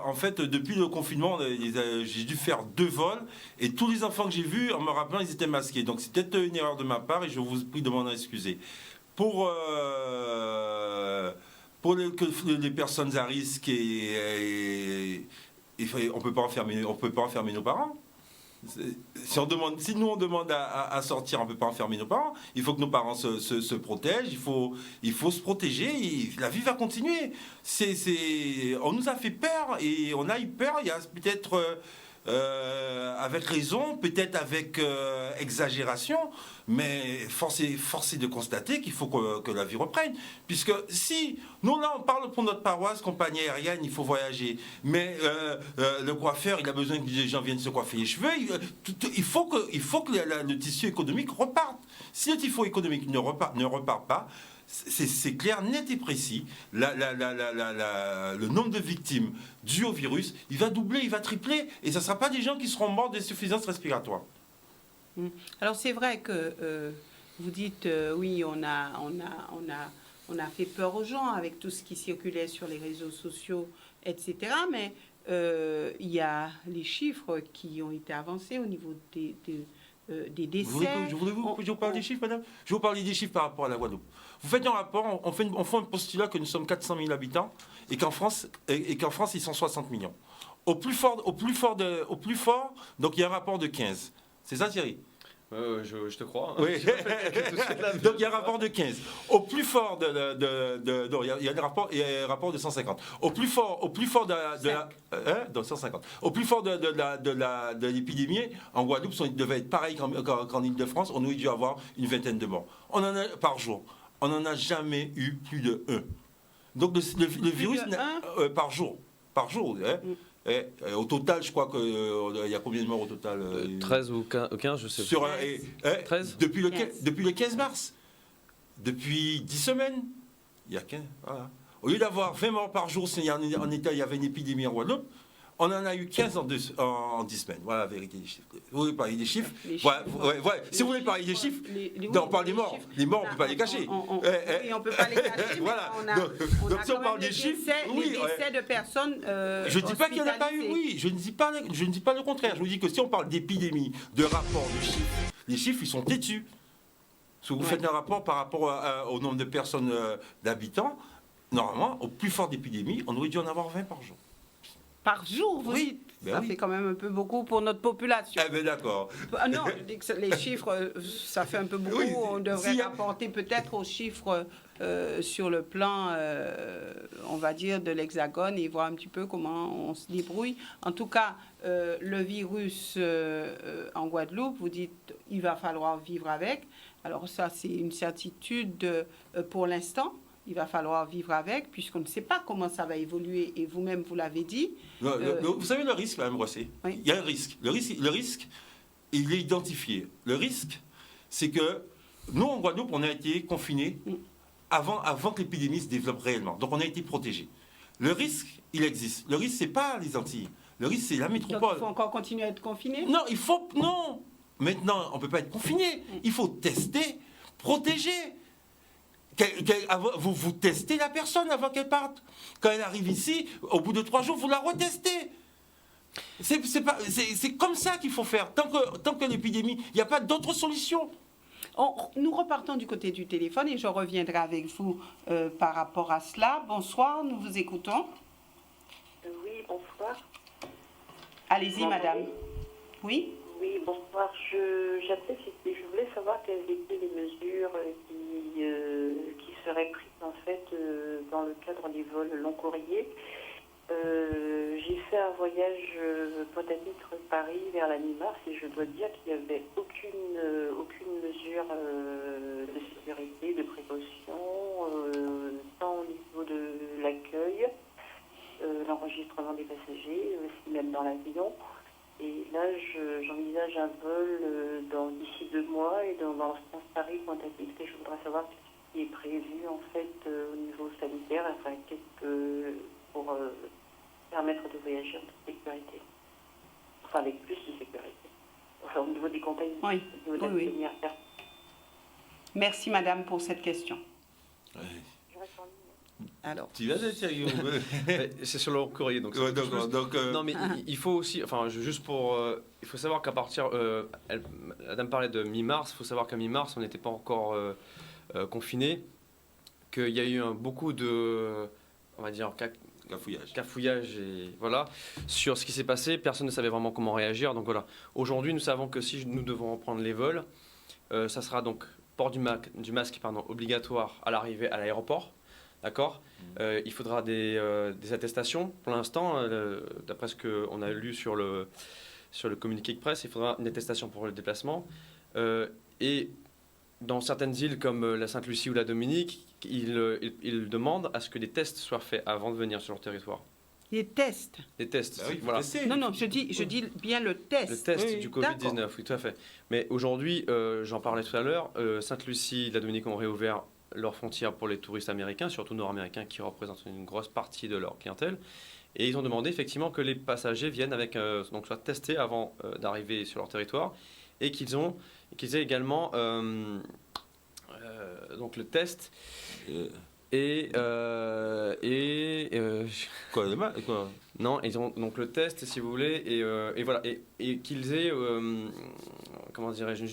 en fait, depuis le confinement, j'ai dû faire 2 vols, et tous les enfants que j'ai vus, en me rappelant, ils étaient masqués. Donc c'est peut-être une erreur de ma part, et je vous prie de m'en excuser. Pour les personnes à risque, on peut pas enfermer nos parents. Si nous on demande à sortir, on ne peut pas enfermer nos parents. Il faut que nos parents se protègent. Il faut se protéger. La vie va continuer. On nous a fait peur et on a eu peur. Il y a peut-être avec raison, peut-être avec exagération, mais force est de constater qu'il faut que la vie reprenne. Puisque si, nous là on parle pour notre paroisse, compagnie aérienne, il faut voyager, mais le coiffeur, il a besoin que les gens viennent se coiffer les cheveux, il faut que le tissu économique reparte. Si le tissu économique ne repart pas, c'est clair, net et précis. Le nombre de victimes dues au virus, il va doubler, il va tripler, et ce ne sera pas des gens qui seront morts d'insuffisance respiratoire. Alors c'est vrai que vous dites oui, on a fait peur aux gens avec tout ce qui circulait sur les réseaux sociaux, etc. Mais il y a les chiffres qui ont été avancés au niveau des décès. Je vous parle des chiffres, madame. Je vais vous parler des chiffres par rapport à la Guadeloupe. Vous faites un rapport, on fait un postulat que nous sommes 400 000 habitants et qu'en France, ils sont 60 millions. Au plus fort, donc il y a un rapport de 15. C'est ça, Thierry? Je te crois. Oui. Donc il y a un rapport de 15. Au plus fort non, il y a un rapport de 150. Au plus fort de 150. Au plus fort de l'épidémie, en Guadeloupe, il devait être pareil qu'en Île-de-France. On aurait dû avoir une vingtaine de morts. On en a par jour. On n'en a jamais eu plus de 1. Donc le virus par jour. Hein. Au total, je crois qu'il y a combien de morts au total 13 ou 15, je sais pas. 13 depuis le 15 mars. Depuis 10 semaines. Il y a 15. Voilà. Au lieu d'avoir 20 morts par jour, il y avait une épidémie en Guadeloupe, on en a eu 15 en 10 semaines. Voilà la vérité des chiffres. Vous voulez parler des chiffres? Voilà. Si vous voulez parler des chiffres, on parle des morts. Les morts, on ne peut pas les cacher. Oui, on ne peut pas les cacher. Voilà. Donc si on parle des chiffres, les décès de personnes je ne dis pas qu'il n'y en a pas eu, oui. Je ne dis pas le contraire. Je vous dis que si on parle d'épidémie, de rapport, de chiffres, les chiffres, ils sont têtus. Si vous faites un rapport par rapport au nombre de personnes, d'habitants, normalement, au plus fort d'épidémie, on aurait dû en avoir 20 par jour. Par jour, vous dites? Ça fait quand même un peu beaucoup pour notre population. Eh bien, d'accord. Non, je dis que les chiffres, ça fait un peu beaucoup. On devrait rapporter peut-être aux chiffres sur le plan, on va dire, de l'Hexagone et voir un petit peu comment on se débrouille. En tout cas, le virus en Guadeloupe, vous dites, il va falloir vivre avec. Alors ça, c'est une certitude pour l'instant. Il va falloir vivre avec, puisqu'on ne sait pas comment ça va évoluer, et vous-même, vous l'avez dit. Vous savez le risque, Mme Brosset? Oui. Il y a un risque. Le risque, il est identifié. Le risque, c'est que nous, en Guadeloupe, on a été confinés avant que l'épidémie se développe réellement. Donc, on a été protégés. Le risque, il existe. Le risque, ce n'est pas les Antilles. Le risque, c'est la métropole. Donc, il faut encore continuer à être confiné? Non. Maintenant, on ne peut pas être confiné. Il faut tester, protéger. Vous testez la personne avant qu'elle parte. Quand elle arrive ici, au bout de 3 jours, vous la retestez. C'est comme ça qu'il faut faire. Tant que l'épidémie, il n'y a pas d'autre solution. Nous repartons du côté du téléphone et je reviendrai avec vous par rapport à cela. Bonsoir, nous vous écoutons. Oui, bonsoir. Allez-y, madame. Oui? Oui, bonsoir. J'appelais, je voulais savoir quelles étaient les mesures qui seraient prises en fait dans le cadre des vols long courrier. J'ai fait un voyage Pointe-à-Pitre Paris vers la mi-mars et je dois dire qu'il n'y avait aucune mesure de sécurité, de précaution, tant au niveau de l'accueil, l'enregistrement des passagers, aussi même dans l'avion. Et là, j'envisage un vol d'ici 2 mois et dans le sens Paris-Pointe-à-Pitre et je voudrais savoir ce qui est prévu en fait au niveau sanitaire, enfin pour permettre de voyager en toute sécurité, enfin avec plus de sécurité, enfin au niveau des compagnies, Oui. au niveau de la Oui. première personne. Merci, madame, pour cette question. Ouais. Je reste en ligne. Alors, Tu vas être sérieux? C'est sur le courrier, donc. Ouais, d'accord. Donc, Non, mais il faut aussi, enfin, juste pour, il faut savoir qu'à partir, la dame parlait de mi-mars. Il faut savoir qu'à mi-mars, on n'était pas encore confiné, qu'il y a eu beaucoup de, on va dire, cafouillage et voilà sur ce qui s'est passé. Personne ne savait vraiment comment réagir. Donc voilà. Aujourd'hui, nous savons que si nous devons reprendre les vols, ça sera donc port du masque obligatoire à l'arrivée à l'aéroport. D'accord. Il faudra des attestations. Pour l'instant, d'après ce qu'on a lu sur le communiqué de presse, il faudra une attestation pour le déplacement. Et dans certaines îles comme la Sainte-Lucie ou la Dominique, ils demandent à ce que des tests soient faits avant de venir sur leur territoire. les tests. Des tests, bah oui, voilà. Non, je dis bien le test. Le test Oui, du d'accord. Covid-19, oui, tout à fait. Mais aujourd'hui, j'en parlais tout à l'heure, Sainte-Lucie et la Dominique ont réouvert leurs frontières pour les touristes américains, surtout nord-américains qui représentent une grosse partie de leur clientèle. Et ils ont demandé effectivement que les passagers viennent avec, donc soient testés avant d'arriver sur leur territoire et qu'ils aient également donc le test quoi? non, ils ont donc le test si vous voulez et voilà et qu'ils aient comment dirais-je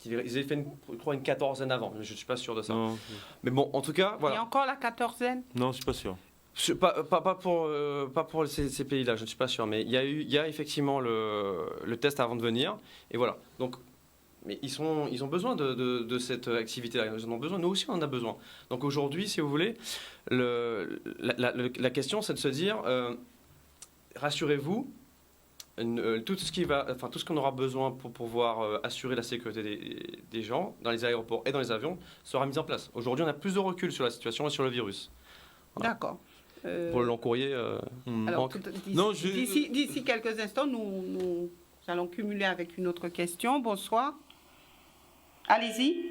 ils aient fait une quatorzaine avant, mais je ne suis pas sûr de ça. Non, Mais bon, en tout cas, Il voilà. y a encore la quatorzaine. non, je suis pas sûr. Pas pour ces pays-là, je ne suis pas sûr, mais il y a effectivement le test avant de venir, et voilà. Donc, mais ils ont besoin de cette activité-là, ils en ont besoin, nous aussi on en a besoin. Donc aujourd'hui, si vous voulez, la question c'est de se dire, rassurez-vous, tout ce qu'on aura besoin pour pouvoir assurer la sécurité des gens dans les aéroports et dans les avions sera mis en place. Aujourd'hui, on a plus de recul sur la situation et sur le virus. Voilà. D'accord. Pour le long courrier, Alors, manque. d'ici quelques instants, nous allons cumuler avec une autre question. Bonsoir. Allez-y.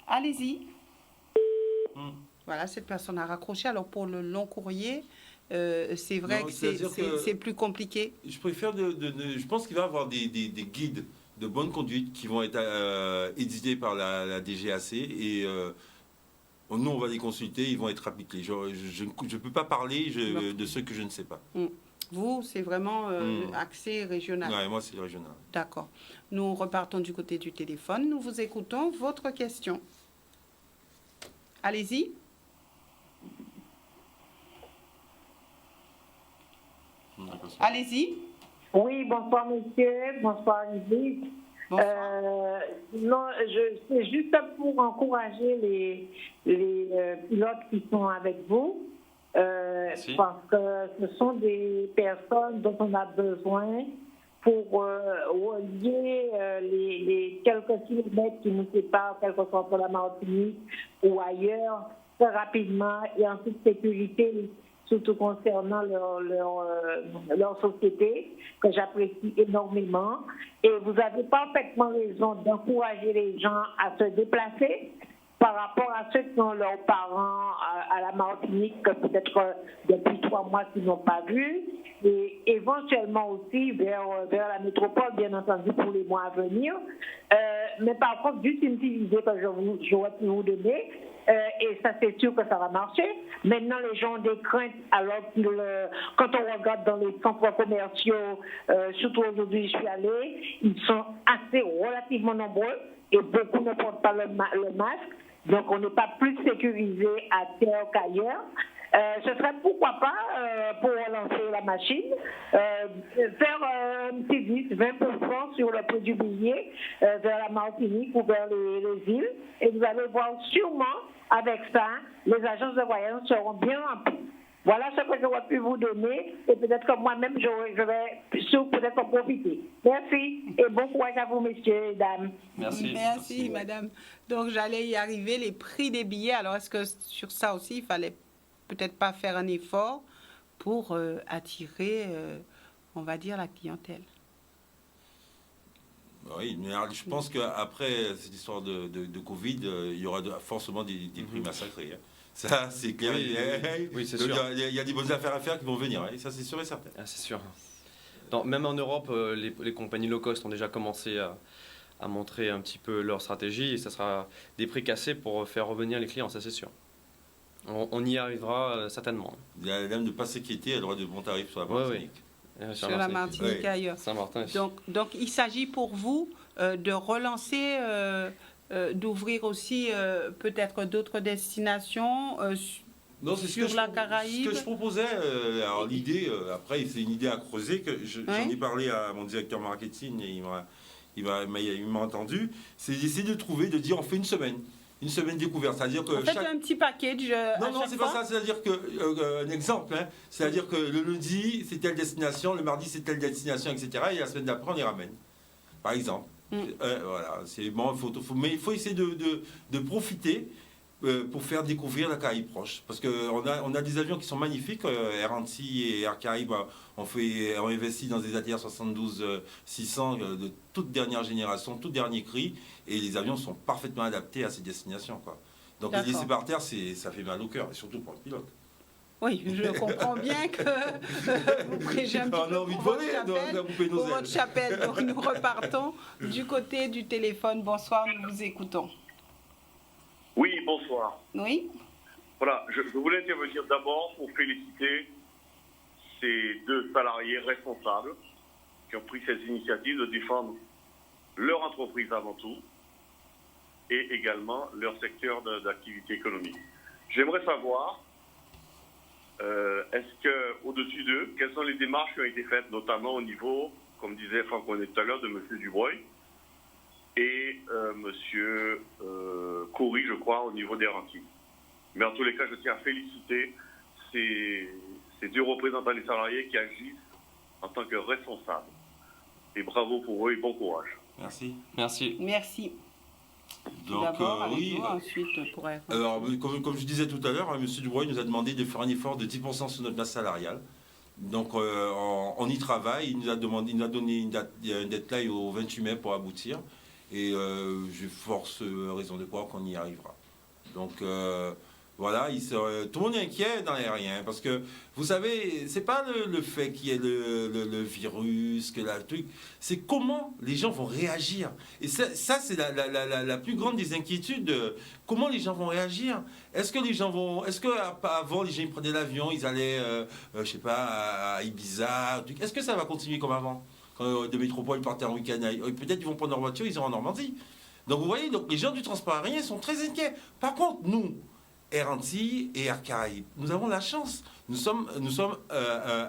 Allez-y. Voilà, cette personne a raccroché. Alors, pour le long courrier, c'est vrai Non, que c'est-à-dire que c'est plus compliqué. Je préfère je pense qu'il va y avoir des guides de bonne conduite qui vont être édités par la DGAC et nous on va les consulter, ils vont être appliqués. Je ne peux pas parler de ceux que je ne sais pas. Vous, c'est vraiment axé régional. Ouais, moi c'est régional. D'accord. Nous repartons du côté du téléphone. Nous vous écoutons. Votre question. Allez-y. Allez-y. Oui, bonsoir monsieur, bonsoir Lydie. Bonsoir. Non, c'est juste pour encourager les pilotes qui sont avec vous, parce que ce sont des personnes dont on a besoin pour relier les quelques kilomètres qui nous séparent, quel que soit pour la Martinique ou ailleurs, très rapidement et en toute sécurité, surtout concernant leur société, que j'apprécie énormément. Et vous avez parfaitement raison d'encourager les gens à se déplacer par rapport à ceux qui ont leurs parents à la Martinique, que peut-être depuis 3 mois qu'ils n'ont pas vu, et éventuellement aussi vers la métropole, bien entendu, pour les mois à venir. Mais par contre, juste une petite idée que j'aurais pu vous donner, et ça c'est sûr que ça va marcher. Maintenant, les gens ont des craintes, alors que quand on regarde dans les centres commerciaux, surtout aujourd'hui, je suis allée, ils sont assez relativement nombreux et beaucoup ne portent pas le masque. Donc, on n'est pas plus sécurisé à terre qu'ailleurs. Ce serait pourquoi pas, pour relancer la machine, faire un petit 10-20% sur le prix du billet vers la Martinique ou vers les îles. Et vous allez voir sûrement, avec ça, les agences de voyage seront bien remplies. Voilà ce que j'aurais pu vous donner et peut-être que moi-même, je vais peut-être en profiter. Merci et bon courage à vous, messieurs et dames. Merci, madame. Donc, j'allais y arriver, les prix des billets. Alors, est-ce que sur ça aussi, il fallait peut-être pas faire un effort pour attirer, on va dire, la clientèle? Oui, mais alors, je pense qu'après cette histoire de Covid, il y aura forcément des prix massacrés. Hein. Ça, c'est clair. Oui, c'est sûr. Il y a des bonnes affaires à faire qui vont venir. Hein. Ça, c'est sûr et certain. Ah, c'est sûr. Même en Europe, les compagnies low cost ont déjà commencé à montrer un petit peu leur stratégie et ça sera des prix cassés pour faire revenir les clients, ça c'est sûr. On y arrivera certainement. La dame de ne pas s'inquiéter, elle aura de bons tarifs sur la Martinique. Oui. Sur la Martinique et ailleurs. Saint-Martin. Donc, il s'agit pour vous de relancer, d'ouvrir aussi peut-être d'autres destinations Non, c'est sur la Caraïbe. Ce que je proposais, alors l'idée, après c'est une idée à creuser, que j'en ai parlé à mon directeur marketing et il m'a entendu, c'est d'essayer de dire on fait une semaine découverte, c'est-à-dire que en fait, un petit package non, c'est pas ça, c'est-à-dire que, un exemple, hein, c'est-à-dire que le lundi, c'est telle destination, le mardi, c'est telle destination, etc. Et la semaine d'après, on les ramène, par exemple. Voilà, c'est bon, mais il faut essayer de profiter pour faire découvrir la Caraïbe proche. Parce qu'on a des avions qui sont magnifiques, Air Antilles et Air Caraïbes, on investit dans des ATR 72-600 de toute dernière génération, tout dernier cri, et les avions sont parfaitement adaptés à ces destinations, quoi. Donc les laisser par terre, ça fait mal au cœur, et surtout pour le pilote. Oui, je comprends bien que vous prêchez un petit peu pour votre chapelle. Donc nous repartons du côté du téléphone. Bonsoir, nous vous écoutons. Oui, bonsoir. Oui. Voilà, je voulais intervenir d'abord pour féliciter ces deux salariés responsables qui ont pris cette initiative de défendre leur entreprise avant tout et également leur secteur d'activité économique. J'aimerais savoir, est-ce qu'au-dessus d'eux, quelles sont les démarches qui ont été faites, notamment au niveau, comme disait Franck René tout à l'heure, de M. Dubreuil et M. Coury, je crois, au niveau des Antilles. Mais en tous les cas, je tiens à féliciter ces deux représentants des salariés qui agissent en tant que responsables. Et bravo pour eux et bon courage. Merci. Merci. Donc, oui. Vous, ensuite, pour alors, comme je disais tout à l'heure, M. Dubreuil nous a demandé de faire un effort de 10% sur notre masse salariale. Donc, on y travaille. Il nous a donné une deadline au 28 mai pour aboutir. Et j'ai force raison de croire qu'on y arrivera. Donc, voilà, tout le monde est inquiet dans l'aérien. Parce que, vous savez, c'est pas le fait qu'il y ait le virus, que le truc, c'est comment les gens vont réagir. Et ça c'est la plus grande des inquiétudes. Comment les gens vont réagir? Est-ce qu'avant, les gens ils prenaient l'avion, ils allaient, je sais pas, à Ibiza? Est-ce que ça va continuer comme avant? Quand de métropole partent en week-end, peut-être ils vont prendre leur voiture, ils iront en Normandie. Donc vous voyez, les gens du transport aérien sont très inquiets. Par contre, nous, Air Antilles et Air Caraïbes, nous avons la chance. Nous sommes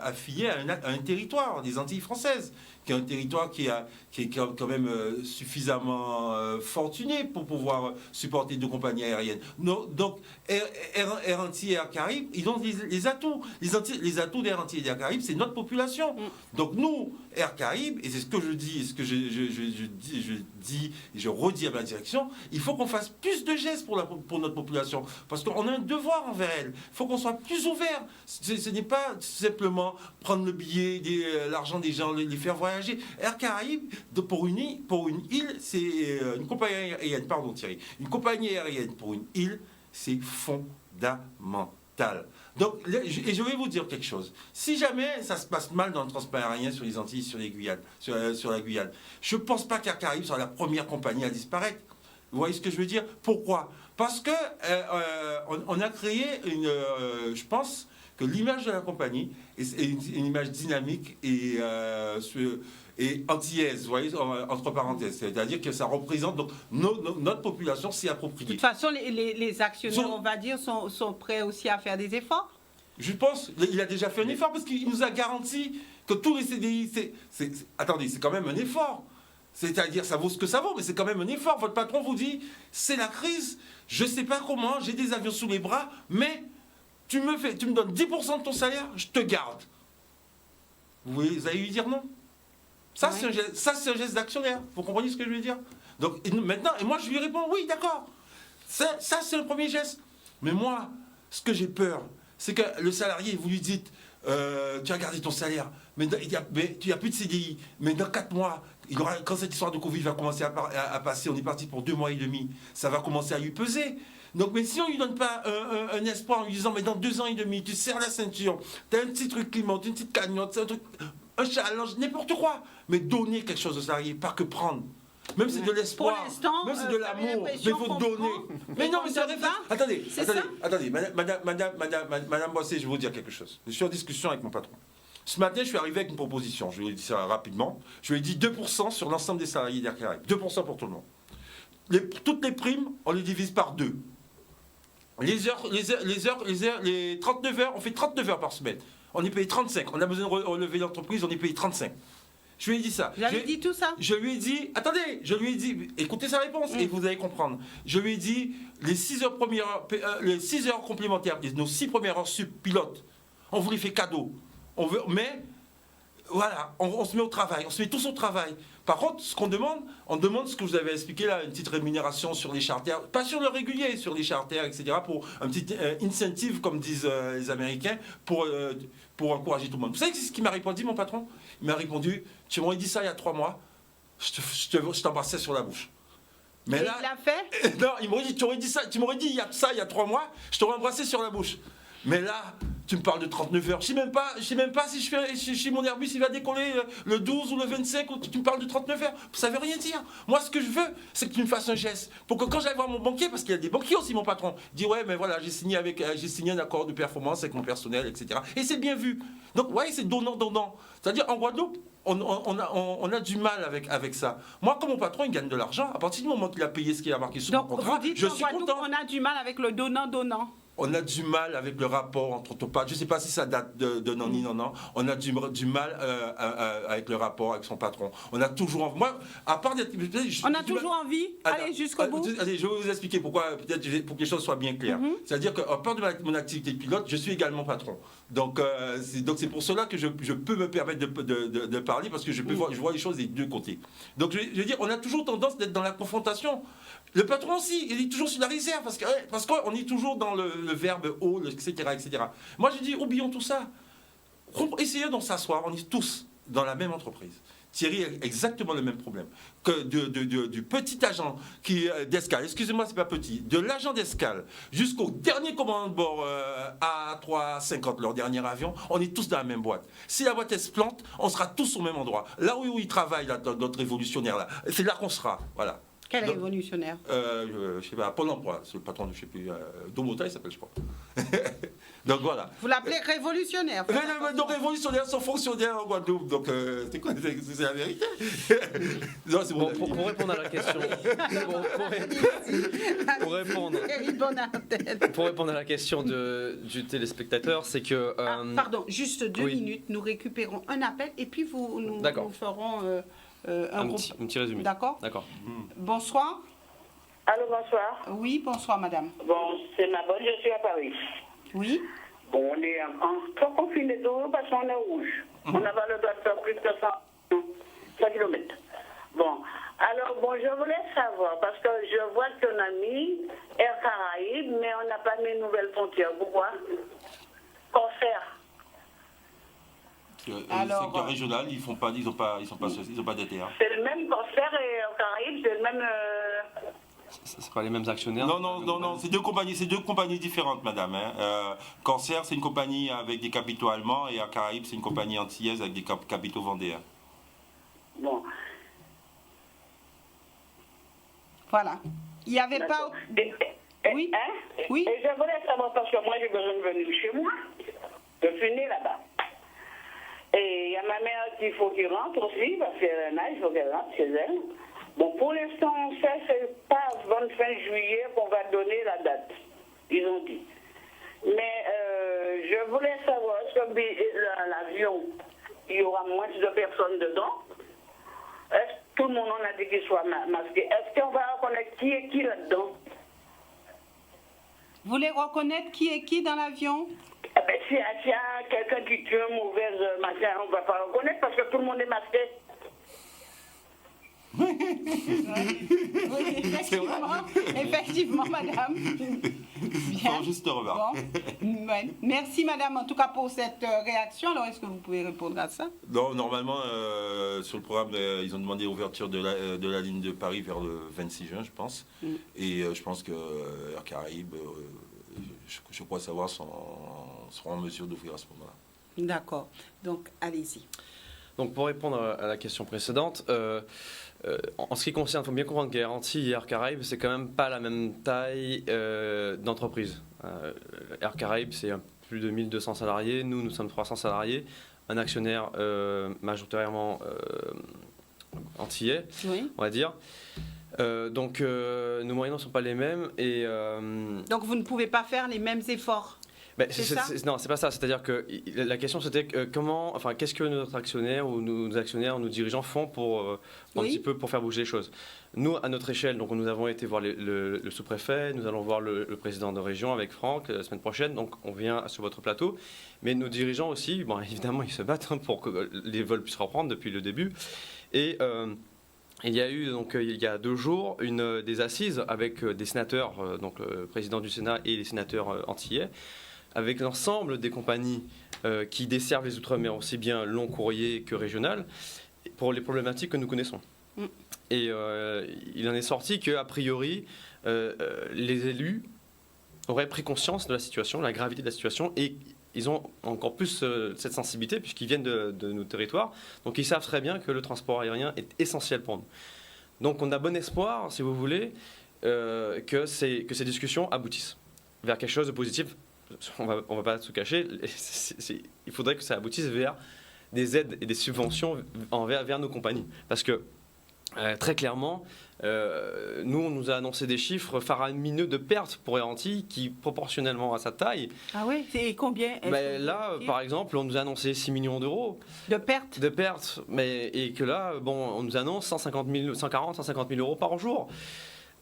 affiliés à un territoire, des Antilles françaises, qui est un territoire qui est quand même suffisamment fortuné pour pouvoir supporter deux compagnies aériennes. Donc, Air Antilles et Air Caraïbes, ils ont les atouts. Les atouts d'Air Antilles et Air Caraïbes, c'est notre population. Donc, nous, Air Caraïbes, et c'est ce que je dis, et ce que je redis à ma direction, il faut qu'on fasse plus de gestes pour notre population. Parce qu'on a un devoir envers elle. Il faut qu'on soit plus ouvert. Ce n'est pas simplement prendre le billet, l'argent des gens, les faire voyager. Air Caraïbes, pour une île, c'est une compagnie aérienne, pardon Thierry, une compagnie aérienne pour une île, c'est fondamental. Donc, et je vais vous dire quelque chose. Si jamais ça se passe mal dans le transport aérien sur les Antilles, sur les Guyanes, sur la Guyane, je ne pense pas qu'Air Caraïbes soit la première compagnie à disparaître. Vous voyez ce que je veux dire? Pourquoi? Parce que on a créé je pense que l'image de la compagnie est une image dynamique et antillaise, vous voyez, entre parenthèses. C'est-à-dire que ça représente donc notre population s'y De approprie. toute façon, les actionnaires, on va dire, sont prêts aussi à faire des efforts. Je pense qu'il a déjà fait un effort parce qu'il nous a garanti que tous les CDI, attendez, c'est quand même un effort. C'est-à-dire, ça vaut ce que ça vaut, mais c'est quand même un effort. Votre patron vous dit, c'est la crise, je ne sais pas comment, j'ai des avions sous les bras, mais tu me donnes 10% de ton salaire, je te garde. Vous allez lui dire non? Ça, Oui. c'est un geste d'actionnaire. Vous comprenez ce que je veux dire? Donc, maintenant, moi, je lui réponds, oui, d'accord. Ça, c'est le premier geste. Mais moi, ce que j'ai peur, c'est que le salarié, vous lui dites, tu as gardé ton salaire, mais tu n'as plus de CDI, mais dans 4 mois, quand cette histoire de Covid va commencer à passer, on est parti pour 2 mois et demi, ça va commencer à lui peser. Donc, mais si on ne lui donne pas un espoir en lui disant, mais dans 2 ans et demi, tu serres la ceinture, tu as un petit truc climat, une petite cagnotte, un challenge, n'importe quoi, mais donner quelque chose au salarié, pas que prendre. Même si c'est de l'espoir, Pour l'instant, même si c'est de vous avez l'amour, mais il l'impression faut qu'on donner. prend, Mais non, qu'on mais c'est un donne réflexe. pas. Attendez, C'est ça? Madame Boissé, je vais vous dire quelque chose. Je suis en discussion avec mon patron. Ce matin, je suis arrivé avec une proposition. Je lui ai dit ça rapidement. Je lui ai dit 2% sur l'ensemble des salariés d'Air Caraïbes. 2% pour tout le monde. Toutes les primes, on les divise par 2. Les 39 heures, on fait 39 heures par semaine. On est payé 35. On a besoin de relever l'entreprise, on est payé 35. Je lui ai dit ça. Vous avez dit tout ça? Je lui ai dit, attendez, je lui ai dit, écoutez sa réponse et vous allez comprendre. Je lui ai dit, les 6 heures complémentaires, nos 6 premières heures pilotes, on vous les fait cadeau. Mais voilà, on se met au travail, on se met tous au travail. Par contre, ce qu'on demande, on demande ce que vous avez expliqué là, une petite rémunération sur les charters, pas sur le régulier, sur les charters, etc., pour un petit incentive, comme disent les Américains, pour encourager tout le monde. Vous savez ce qu'il m'a répondu, mon patron? Il m'a répondu, tu m'aurais dit ça il y a 3 mois, je t'embrassais sur la bouche. Mais Et là, il l'a fait? non, il m'aurait dit, tu m'aurais dit il y a 3 mois, je t'aurais embrassé sur la bouche. Mais là, tu me parles de 39 heures. Je sais même pas si mon Airbus il va décoller le 12 ou le 25, ou tu me parles de 39 heures. Ça veut rien dire. Moi, ce que je veux, c'est que tu me fasses un geste. Pour que quand j'aille voir mon banquier, parce qu'il y a des banquiers aussi, mon patron, dit ouais, mais voilà, j'ai signé un accord de performance avec mon personnel, etc. Et c'est bien vu. Donc, ouais, c'est donnant. C'est-à-dire, en Guadeloupe, on a du mal avec ça. Moi, comme mon patron, il gagne de l'argent, à partir du moment qu'il a payé ce qu'il a marqué sur mon contrat, vous dites je qu'en suis Guadeloupe, content. on a du mal avec le donnant-donnant. On a du mal avec le rapport entre Topa. Je ne sais pas si ça date de non ni non. On a du mal avec le rapport avec son patron. On a toujours... Moi, à part d'être... On a toujours envie. Allez, jusqu'au bout. Allez, je vais vous expliquer pourquoi, peut-être pour que les choses soient bien claires. C'est-à-dire qu'à part de mon activité de pilote, je suis également patron. Donc c'est pour cela que je peux me permettre de parler, parce que je vois les choses des deux côtés. Donc je veux dire, on a toujours tendance d'être dans la confrontation. Le patron aussi, il est toujours sur la réserve, parce qu'on est toujours dans le verbe haut, etc., etc. Moi, je dis, oublions tout ça. Essayons d'en s'asseoir, on est tous dans la même entreprise. Thierry a exactement le même problème. Que du petit agent d'escale, excusez-moi, c'est pas petit, de l'agent d'escale jusqu'au dernier commandant de bord A350, leur dernier avion, on est tous dans la même boîte. Si la boîte elle se plante, on sera tous au même endroit. Là où il travaille, là, notre révolutionnaire, là, c'est là qu'on sera. Voilà. Quel révolutionnaire? Je sais pas, Pôle emploi, c'est le patron de, je sais plus, Domota, il s'appelle, je crois. Donc voilà. Vous l'appelez révolutionnaire? Nos révolutionnaires sont fonctionnaires en Guadeloupe, donc c'est quoi, c'est la vérité. Non, c'est bon. Pour répondre à la question, pour répondre à la question du téléspectateur, c'est que... pardon, juste 2 oui. minutes, nous récupérons un appel et puis nous ferons un petit résumé. D'accord. Bonsoir. Allô, bonsoir. Oui, bonsoir madame. Bon, c'est ma bonne, je suis à Paris. Oui. Bon, on est trop confiné d'eau parce qu'on est rouge. On n'a pas le droit de faire plus de 100 km. Bon, alors, je voulais savoir, parce que je vois qu'on a mis Air Caraïbes, mais on n'a pas mis Nouvelles Frontières. Pourquoi? Corsair. Le secteur régional, ils sont pas d'ATR. C'est le même Corsair et Air Caraïbes, c'est le même... C'est pas les mêmes actionnaires? Non, c'est deux compagnies différentes, madame. Corsair, c'est une compagnie avec des capitaux allemands, et Air Caraïbes, c'est une compagnie antillaise avec des capitaux vendéens. Bon. Voilà. Il n'y avait pas... D'accord. Oui. Hein? Oui. Et je voulais savoir, parce que moi j'ai besoin de venir chez moi. Je suis née là-bas. Et il y a ma mère qu'il faut qu'elle rentre aussi, parce qu'elle a un âge, il faut qu'elle rentre chez elle. Bon, pour l'instant, ça, c'est pas avant fin juillet qu'on va donner la date. Ils ont dit. Mais je voulais savoir, est-ce que l'avion, il y aura moins de personnes dedans? Est-ce que tout le monde en a dit qu'il soit masqué? Est-ce qu'on va reconnaître qui est qui là-dedans? Vous voulez reconnaître qui est qui dans l'avion? Eh ben, s'il y a quelqu'un qui tue un mauvais machin, on ne va pas reconnaître parce que tout le monde est masqué. Oui, effectivement, madame. Bien. Juste remarque. Bon. Ouais. Merci, madame, en tout cas, pour cette réaction. Alors, est-ce que vous pouvez répondre à ça? Non, normalement, sur le programme, ils ont demandé l'ouverture de la ligne de Paris vers le 26 juin, je pense. Et je pense que Air Caraïbes, je crois savoir, seront en mesure d'ouvrir à ce moment-là. D'accord. Donc, allez-y. Donc pour répondre à la question précédente, en ce qui concerne, il faut bien comprendre qu'Air Antilles et Air Caraïbes, c'est quand même pas la même taille d'entreprise. Air Caraïbes, c'est plus de 1200 salariés, nous sommes 300 salariés, un actionnaire majoritairement antillais, Oui. on va dire. Donc nos moyens ne sont pas les mêmes et... Donc, vous ne pouvez pas faire les mêmes efforts. Ben, C'est ça ? non, c'est pas ça. C'est-à-dire que la question c'était qu'est-ce que notre actionnaire ou nos actionnaires, nos dirigeants font pour un petit peu pour faire bouger les choses. Nous, à notre échelle, donc nous avons été voir le sous-préfet, nous allons voir le président de région avec Franck la semaine prochaine. Donc on vient sur votre plateau. Mais nos dirigeants aussi, bon, évidemment, ils se battent pour que les vols puissent reprendre depuis le début. Et il y a eu donc il y a 2 jours des assises avec des sénateurs, donc le président du Sénat et les sénateurs antillais, avec l'ensemble des compagnies qui desservent les Outre-mer, aussi bien long courrier que régional, pour les problématiques que nous connaissons. Et il en est sorti qu'a priori, les élus auraient pris conscience de la situation, la gravité de la situation, et ils ont encore plus cette sensibilité, puisqu'ils viennent de nos territoires, donc ils savent très bien que le transport aérien est essentiel pour nous. Donc on a bon espoir, si vous voulez, que ces discussions aboutissent vers quelque chose de positif. On va pas se cacher, il faudrait que ça aboutisse vers des aides et des subventions vers nos compagnies. Parce que, très clairement, nous, on nous a annoncé des chiffres faramineux de pertes pour Air Antilles qui, proportionnellement à sa taille... Ah oui, c'est combien? Là, par exemple, on nous a annoncé 6 millions d'euros. De pertes? De pertes, et que là, on nous annonce 140 000 euros par jour.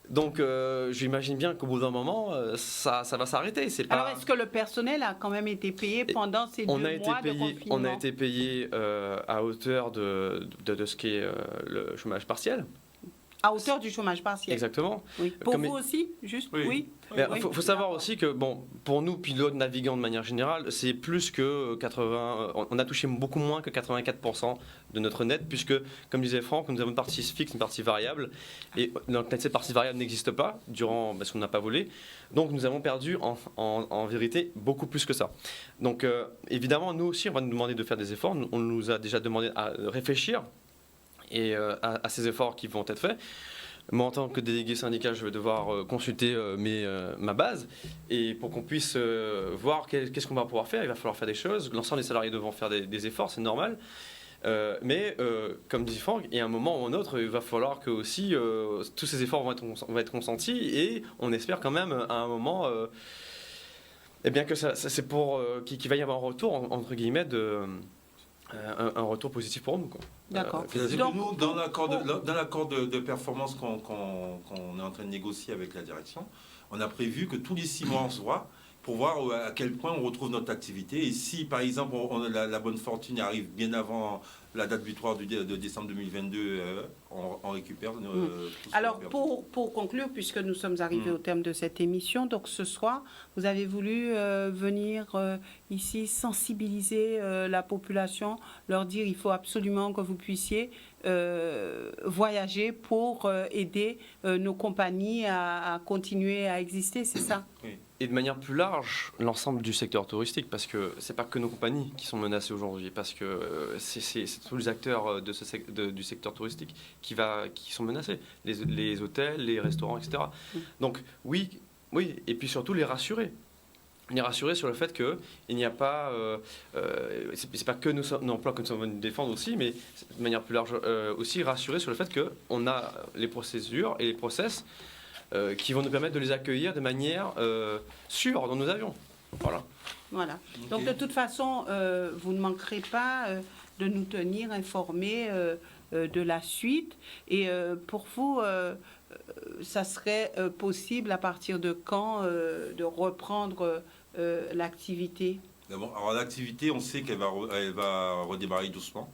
Donc, j'imagine bien qu'au bout d'un moment, ça va s'arrêter. Alors, est-ce que le personnel a quand même été payé pendant ces 2 mois de confinement? On a été payé à hauteur de ce qu'est le chômage partiel. À hauteur du chômage partiel. Exactement. Oui. Pour vous aussi, juste? Oui. Il faut savoir aussi que, pour nous, pilotes navigants de manière générale, c'est plus que 80... On a touché beaucoup moins que 84% de notre net, puisque, comme disait Franck, nous avons une partie fixe, une partie variable. Et donc, cette partie variable n'existe pas, parce qu'on n'a pas volé. Donc, nous avons perdu, en vérité, beaucoup plus que ça. Donc, évidemment, nous aussi, on va nous demander de faire des efforts. On nous a déjà demandé à réfléchir et à ces efforts qui vont être faits. Moi, en tant que délégué syndical, je vais devoir consulter ma base, et pour qu'on puisse voir qu'est-ce qu'on va pouvoir faire, il va falloir faire des choses. L'ensemble des salariés devront faire des efforts, c'est normal. Mais comme dit Franck, il y a un moment ou un autre, il va falloir que aussi tous ces efforts vont être consentis, et on espère quand même à un moment que c'est pour qu'il va y avoir un retour, entre guillemets, un retour positif pour nous, quoi. D'accord. Donc, nous, dans l'accord de performance qu'on est en train de négocier avec la direction, on a prévu que tous les 6 mois on se voit pour voir à quel point on retrouve notre activité. Et si, par exemple, la bonne fortune arrive bien avant la date butoir de décembre 2022, on récupère. Alors, pour conclure, puisque nous sommes arrivés au terme de cette émission, donc ce soir, vous avez voulu venir ici sensibiliser la population, leur dire il faut absolument que vous puissiez voyager pour aider nos compagnies à continuer à exister, c'est ça? Oui. et de manière plus large, l'ensemble du secteur touristique, parce que c'est pas que nos compagnies qui sont menacées aujourd'hui, parce que c'est tous les acteurs du secteur touristique qui sont menacés, les hôtels, les restaurants, etc. Donc oui, et puis surtout les rassurer sur le fait qu'il n'y a pas, c'est pas que nos emplois que nous sommes venus défendre aussi, mais de manière plus large aussi rassurer sur le fait qu'on a les procédures et les process qui vont nous permettre de les accueillir de manière sûre dans nos avions. Voilà. Voilà. Okay. Donc de toute façon, vous ne manquerez pas de nous tenir informés de la suite. Et pour vous, ça serait possible à partir de quand de reprendre l'activité? D'abord, alors l'activité, on sait qu'elle va redémarrer doucement.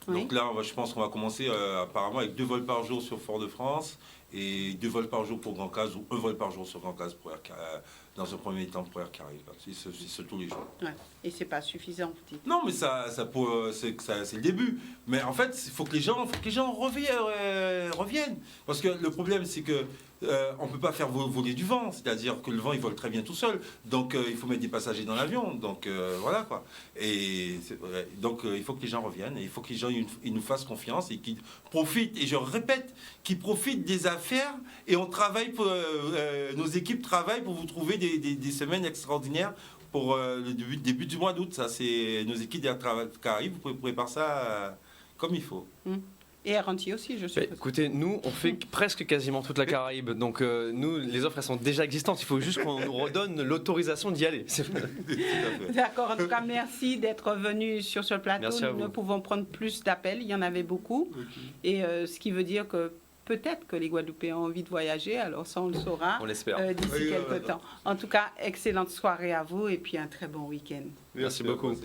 Oui. Donc là, je pense qu'on va commencer apparemment avec 2 vols par jour sur Fort-de-France et 2 vols par jour pour Grand Case ou 1 vol par jour sur Grand Case dans un premier temps pour Air Caraïbes. C'est tous les jours. Ouais. Et c'est pas suffisant, vous dites? Non, mais c'est le début. Mais en fait, il faut que les gens reviennent. Parce que le problème, c'est que on ne peut pas faire voler du vent. C'est-à-dire que le vent, il vole très bien tout seul. Donc, il faut mettre des passagers dans l'avion. Donc, voilà quoi. Et donc, il faut que les gens reviennent. Et il faut que les gens ils nous fassent confiance et qu'ils profitent. Et je répète, qu'ils profitent des affaires. Et on travaille, nos équipes travaillent pour vous trouver des semaines extraordinaires pour le début du mois d'août. Ça, c'est nos équipes d'Air Caraïbes. Vous pouvez préparer ça comme il faut. Et Air Antilles aussi, je suppose. Écoutez, nous, on fait presque quasiment toute la Caraïbe. Donc, nous, les offres, elles sont déjà existantes. Il faut juste qu'on nous redonne l'autorisation d'y aller. D'accord. En tout cas, merci d'être venu sur ce plateau. Merci à Nous vous. ne pouvons prendre plus d'appels. Il y en avait beaucoup. Et ce qui veut dire que peut-être que les Guadeloupéens ont envie de voyager. Alors ça, on le saura On l'espère. d'ici quelques temps. En tout cas, excellente soirée à vous et puis un très bon week-end. Merci beaucoup. Merci.